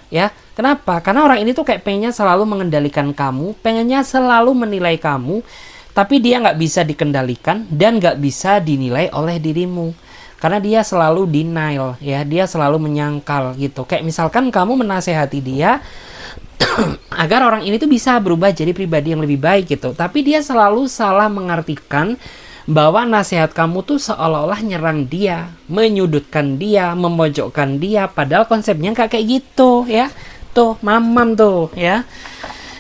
Ya. Kenapa? Karena orang ini tuh kayak pengennya selalu mengendalikan kamu, pengennya selalu menilai kamu, tapi dia nggak bisa dikendalikan dan nggak bisa dinilai oleh dirimu. Karena dia selalu denial ya, dia selalu menyangkal gitu. Kayak misalkan kamu menasehati dia agar orang ini tuh bisa berubah jadi pribadi yang lebih baik gitu, tapi dia selalu salah mengartikan bahwa nasihat kamu tuh seolah-olah nyerang dia, menyudutkan dia, memojokkan dia, padahal konsepnya nggak kayak gitu ya. Tuh mamam tuh ya.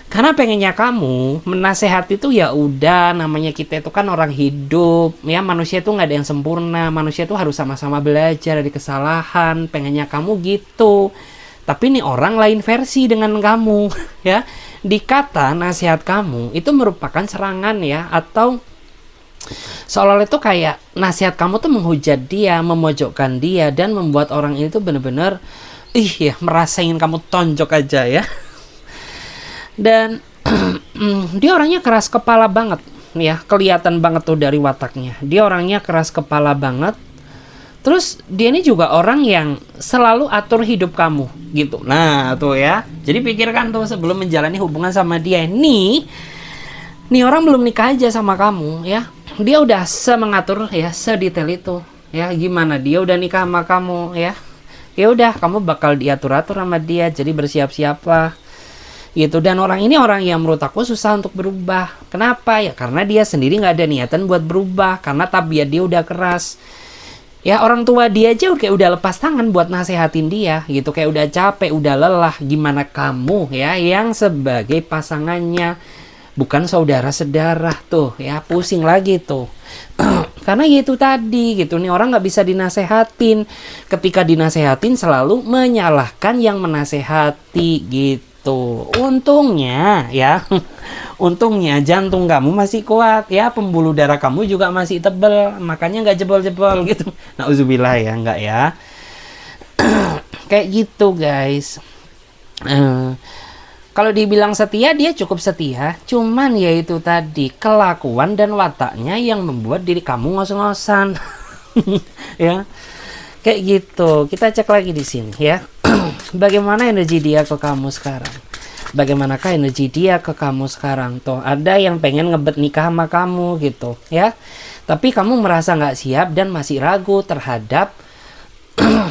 Karena pengennya kamu menasehati itu ya udah, namanya kita itu kan orang hidup ya, manusia itu nggak ada yang sempurna, manusia itu harus sama-sama belajar dari kesalahan, pengennya kamu gitu. Tapi nih orang lain versi dengan kamu ya. Dikata nasihat kamu itu merupakan serangan ya, atau seolah-olah itu kayak nasihat kamu tuh menghujat dia, memojokkan dia, dan membuat orang ini tuh bener-bener ya merasa ingin kamu tonjok aja ya. Dan dia orangnya keras kepala banget ya, kelihatan banget tuh dari wataknya. Dia orangnya keras kepala banget. Terus dia ini juga orang yang selalu atur hidup kamu gitu. Nah tuh ya, jadi pikirkan tuh sebelum menjalani hubungan sama dia, nih orang belum nikah aja sama kamu ya, dia udah semengatur ya, sedetail itu ya. Gimana dia udah nikah sama kamu ya, ya udah kamu bakal diatur-atur sama dia, jadi bersiap-siaplah gitu. Dan orang ini orang yang menurut aku susah untuk berubah. Kenapa? Ya karena dia sendiri nggak ada niatan buat berubah, karena tabiat dia udah keras ya. Orang tua dia aja kayak udah lepas tangan buat nasehatin dia gitu, kayak udah capek, udah lelah. Gimana kamu ya yang sebagai pasangannya, bukan saudara sedarah tuh ya, pusing lagi tuh. Karena gitu tadi gitu, nih orang nggak bisa dinasehatin. Ketika dinasehatin selalu menyalahkan yang menasehati gitu. Untungnya ya, untungnya jantung kamu masih kuat ya, pembuluh darah kamu juga masih tebel, makanya nggak jebol-jebol gitu. Nauzubillah ya, nggak ya. Kayak gitu guys. Kalau dibilang setia, dia cukup setia, cuman ya itu tadi, kelakuan dan wataknya yang membuat diri kamu ngos-ngosan. Ya kayak gitu. Kita cek lagi di sini ya. Bagaimana energi dia ke kamu sekarang? Bagaimanakah energi dia ke kamu sekarang? Tuh ada yang pengen ngebet nikah sama kamu gitu ya, tapi kamu merasa nggak siap dan masih ragu terhadap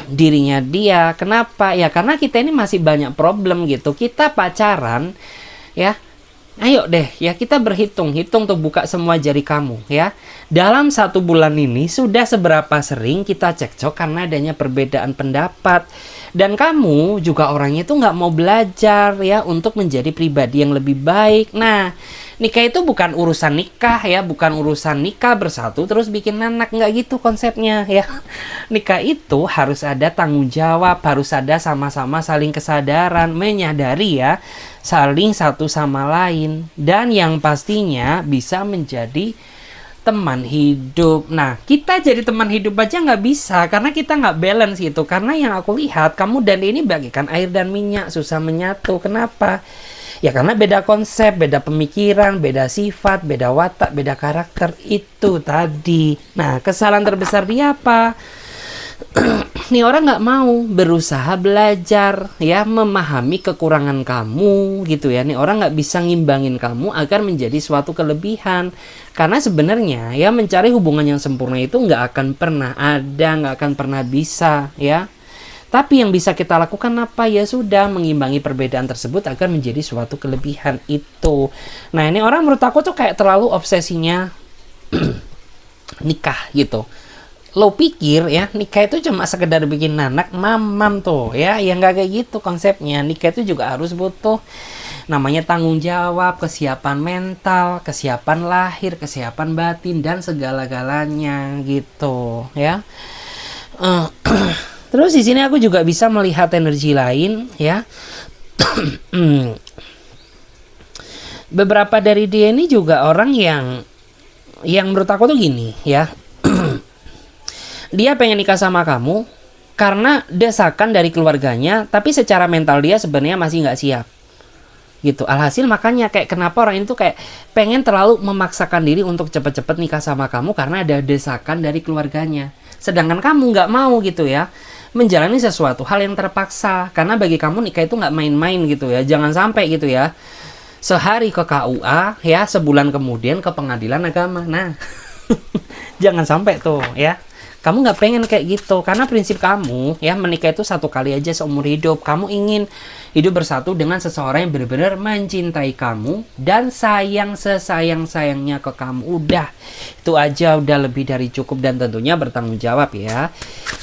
dirinya dia. Kenapa? Ya karena kita ini masih banyak problem gitu. Kita pacaran ya, ayo deh ya, kita berhitung tuh, buka semua jari kamu ya. Dalam 1 bulan ini sudah seberapa sering kita cekcok karena adanya perbedaan pendapat. Dan kamu juga orangnya itu nggak mau belajar ya untuk menjadi pribadi yang lebih baik. Nah, nikah itu bukan urusan nikah ya, bukan urusan nikah bersatu terus bikin anak, nggak gitu konsepnya ya. Nikah itu harus ada tanggung jawab, harus ada sama-sama saling kesadaran, menyadari ya, saling satu sama lain, dan yang pastinya bisa menjadi teman hidup. Nah, kita jadi teman hidup aja nggak bisa karena kita nggak balance gitu. Karena yang aku lihat, kamu dan ini bagikan air dan minyak, susah menyatu. Kenapa? Ya karena beda konsep, beda pemikiran, beda sifat, beda watak, beda karakter. Itu tadi. Nah, kesalahan terbesar dia apa? Nih orang nggak mau berusaha belajar ya, memahami kekurangan kamu gitu ya. Nih orang nggak bisa ngimbangin kamu agar menjadi suatu kelebihan. Karena sebenarnya ya, mencari hubungan yang sempurna itu nggak akan pernah ada, nggak akan pernah bisa ya. Tapi yang bisa kita lakukan apa? Ya sudah, mengimbangi perbedaan tersebut agar menjadi suatu kelebihan itu. Nah ini orang menurut aku tuh kayak terlalu obsesinya nikah gitu. Lo pikir ya nikah itu cuma sekedar bikin anak, mamam tuh ya, yang nggak kayak gitu konsepnya. Nikah itu juga harus butuh namanya tanggung jawab, kesiapan mental, kesiapan lahir, kesiapan batin, dan segala-galanya gitu ya. Terus di sini aku juga bisa melihat energi lain ya. Beberapa dari dia ini juga orang yang menurut aku tuh gini ya. Dia pengen nikah sama kamu karena desakan dari keluarganya, tapi secara mental dia sebenarnya masih nggak siap gitu. Alhasil makanya kayak kenapa orang itu kayak pengen terlalu memaksakan diri untuk cepet-cepet nikah sama kamu karena ada desakan dari keluarganya. Sedangkan kamu nggak mau gitu ya, menjalani sesuatu hal yang terpaksa. Karena bagi kamu nikah itu nggak main-main gitu ya. Jangan sampai gitu ya, sehari ke KUA ya, sebulan kemudian ke pengadilan agama. Nah jangan sampai tuh ya. Kamu nggak pengen kayak gitu, karena prinsip kamu ya menikah itu satu kali aja seumur hidup. Kamu ingin hidup bersatu dengan seseorang yang benar-benar mencintai kamu dan sayang sesayang-sayangnya ke kamu. Udah, itu aja udah lebih dari cukup, dan tentunya bertanggung jawab ya.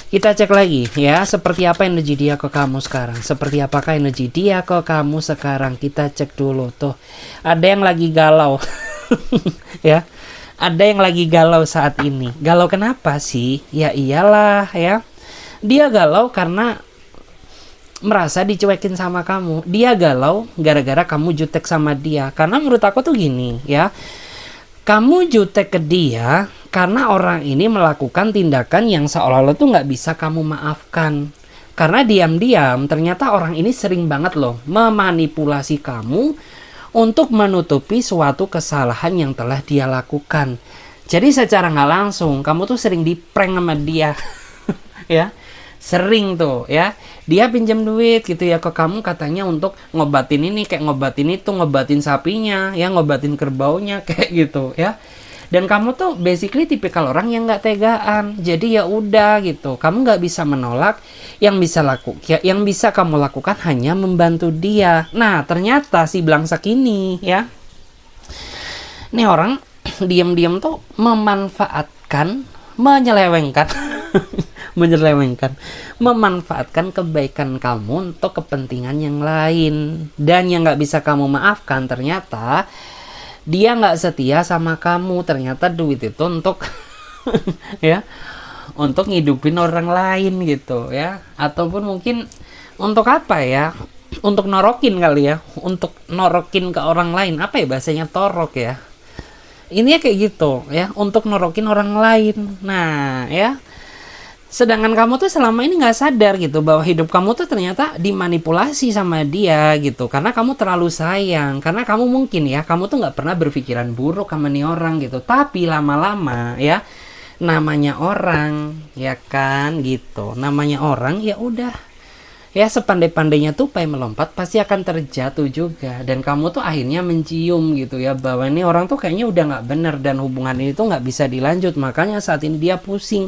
Kita cek lagi ya, seperti apa energi dia ke kamu sekarang. Seperti apakah energi dia ke kamu sekarang? Kita cek dulu tuh. Ada yang lagi galau. Ya. Ada yang lagi galau saat ini. Galau kenapa sih? Ya iyalah ya. Dia galau karena merasa dicuekin sama kamu. Dia galau gara-gara kamu jutek sama dia. Karena menurut aku tuh gini ya. Kamu jutek ke dia karena orang ini melakukan tindakan yang seolah-olah tuh nggak bisa kamu maafkan. Karena diam-diam ternyata orang ini sering banget loh memanipulasi kamu untuk menutupi suatu kesalahan yang telah dia lakukan. Jadi secara nggak langsung kamu tuh sering diprank sama dia. Ya, sering tuh ya, dia pinjam duit gitu ya ke kamu, katanya untuk ngobatin ini, kayak ngobatin itu, ngobatin sapinya ya, ngobatin kerbaunya kayak gitu ya. Dan kamu tuh basically tipikal orang yang nggak tegaan. Jadi ya udah gitu, kamu nggak bisa menolak. Yang bisa kamu lakukan hanya membantu dia. Nah ternyata si Blangsak ini ya, ini orang diam-diam tuh memanfaatkan, menyelewengkan memanfaatkan kebaikan kamu untuk kepentingan yang lain. Dan yang nggak bisa kamu maafkan, ternyata dia nggak setia sama kamu. Ternyata duit itu untuk ya, untuk ngidupin orang lain gitu ya, ataupun mungkin untuk apa ya, untuk norokin kali ya, untuk norokin ke orang lain. Apa ya bahasanya, torok ya, ini ya kayak gitu ya, untuk norokin orang lain. Nah ya, sedangkan kamu tuh selama ini nggak sadar gitu bahwa hidup kamu tuh ternyata dimanipulasi sama dia gitu, karena kamu terlalu sayang. Karena kamu mungkin ya, kamu tuh nggak pernah berpikiran buruk sama nih orang gitu, tapi lama-lama ya, namanya orang ya kan gitu, namanya orang ya udah ya, sepandai-pandainya tupai melompat pasti akan terjatuh juga. Dan kamu tuh akhirnya mencium gitu ya, bahwa ini orang tuh kayaknya udah nggak bener dan hubungan ini tuh nggak bisa dilanjut. Makanya saat ini dia pusing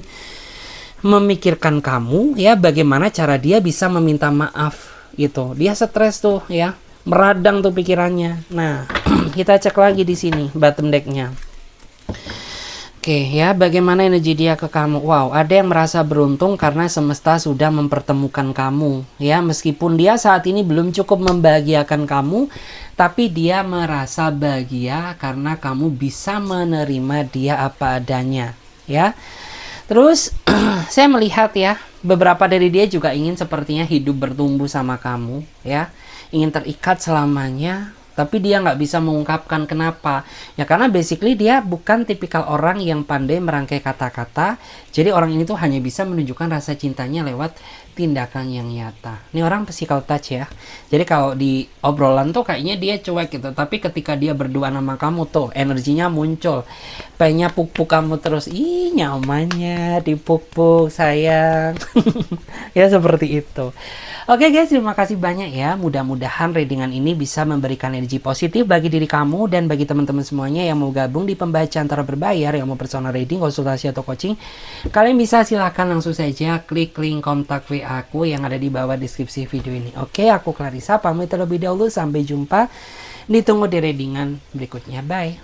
memikirkan kamu ya, bagaimana cara dia bisa meminta maaf gitu. Dia stres tuh ya, meradang tuh pikirannya. Nah kita cek lagi di sini bottom decknya. Oke ya, bagaimana energi dia ke kamu? Wow, ada yang merasa beruntung karena semesta sudah mempertemukan kamu ya. Meskipun dia saat ini belum cukup membahagiakan kamu, tapi dia merasa bahagia karena kamu bisa menerima dia apa adanya ya. Terus saya melihat ya, beberapa dari dia juga ingin sepertinya hidup bertumbuh sama kamu ya, ingin terikat selamanya. Tapi dia nggak bisa mengungkapkan kenapa. Ya karena basically dia bukan tipikal orang yang pandai merangkai kata-kata. Jadi orang ini tuh hanya bisa menunjukkan rasa cintanya lewat tindakan yang nyata. Ini orang physical touch ya. Jadi kalau di obrolan tuh kayaknya dia cuek gitu. Tapi ketika dia berdua sama kamu tuh energinya muncul. Pengennya puk-puk kamu terus. Ih nyamannya dipuk-puk sayang. Ya seperti itu. Oke guys, terima kasih banyak ya. Mudah-mudahan readingan ini bisa memberikan energi positif bagi diri kamu dan bagi teman-teman semuanya yang mau gabung di pembacaan tarot berbayar, yang mau personal reading, konsultasi atau coaching. Kalian bisa silahkan langsung saja klik link kontak WA aku yang ada di bawah deskripsi video ini. Oke, aku Clarissa pamit terlebih dahulu. Sampai jumpa. Ditunggu di readingan berikutnya. Bye.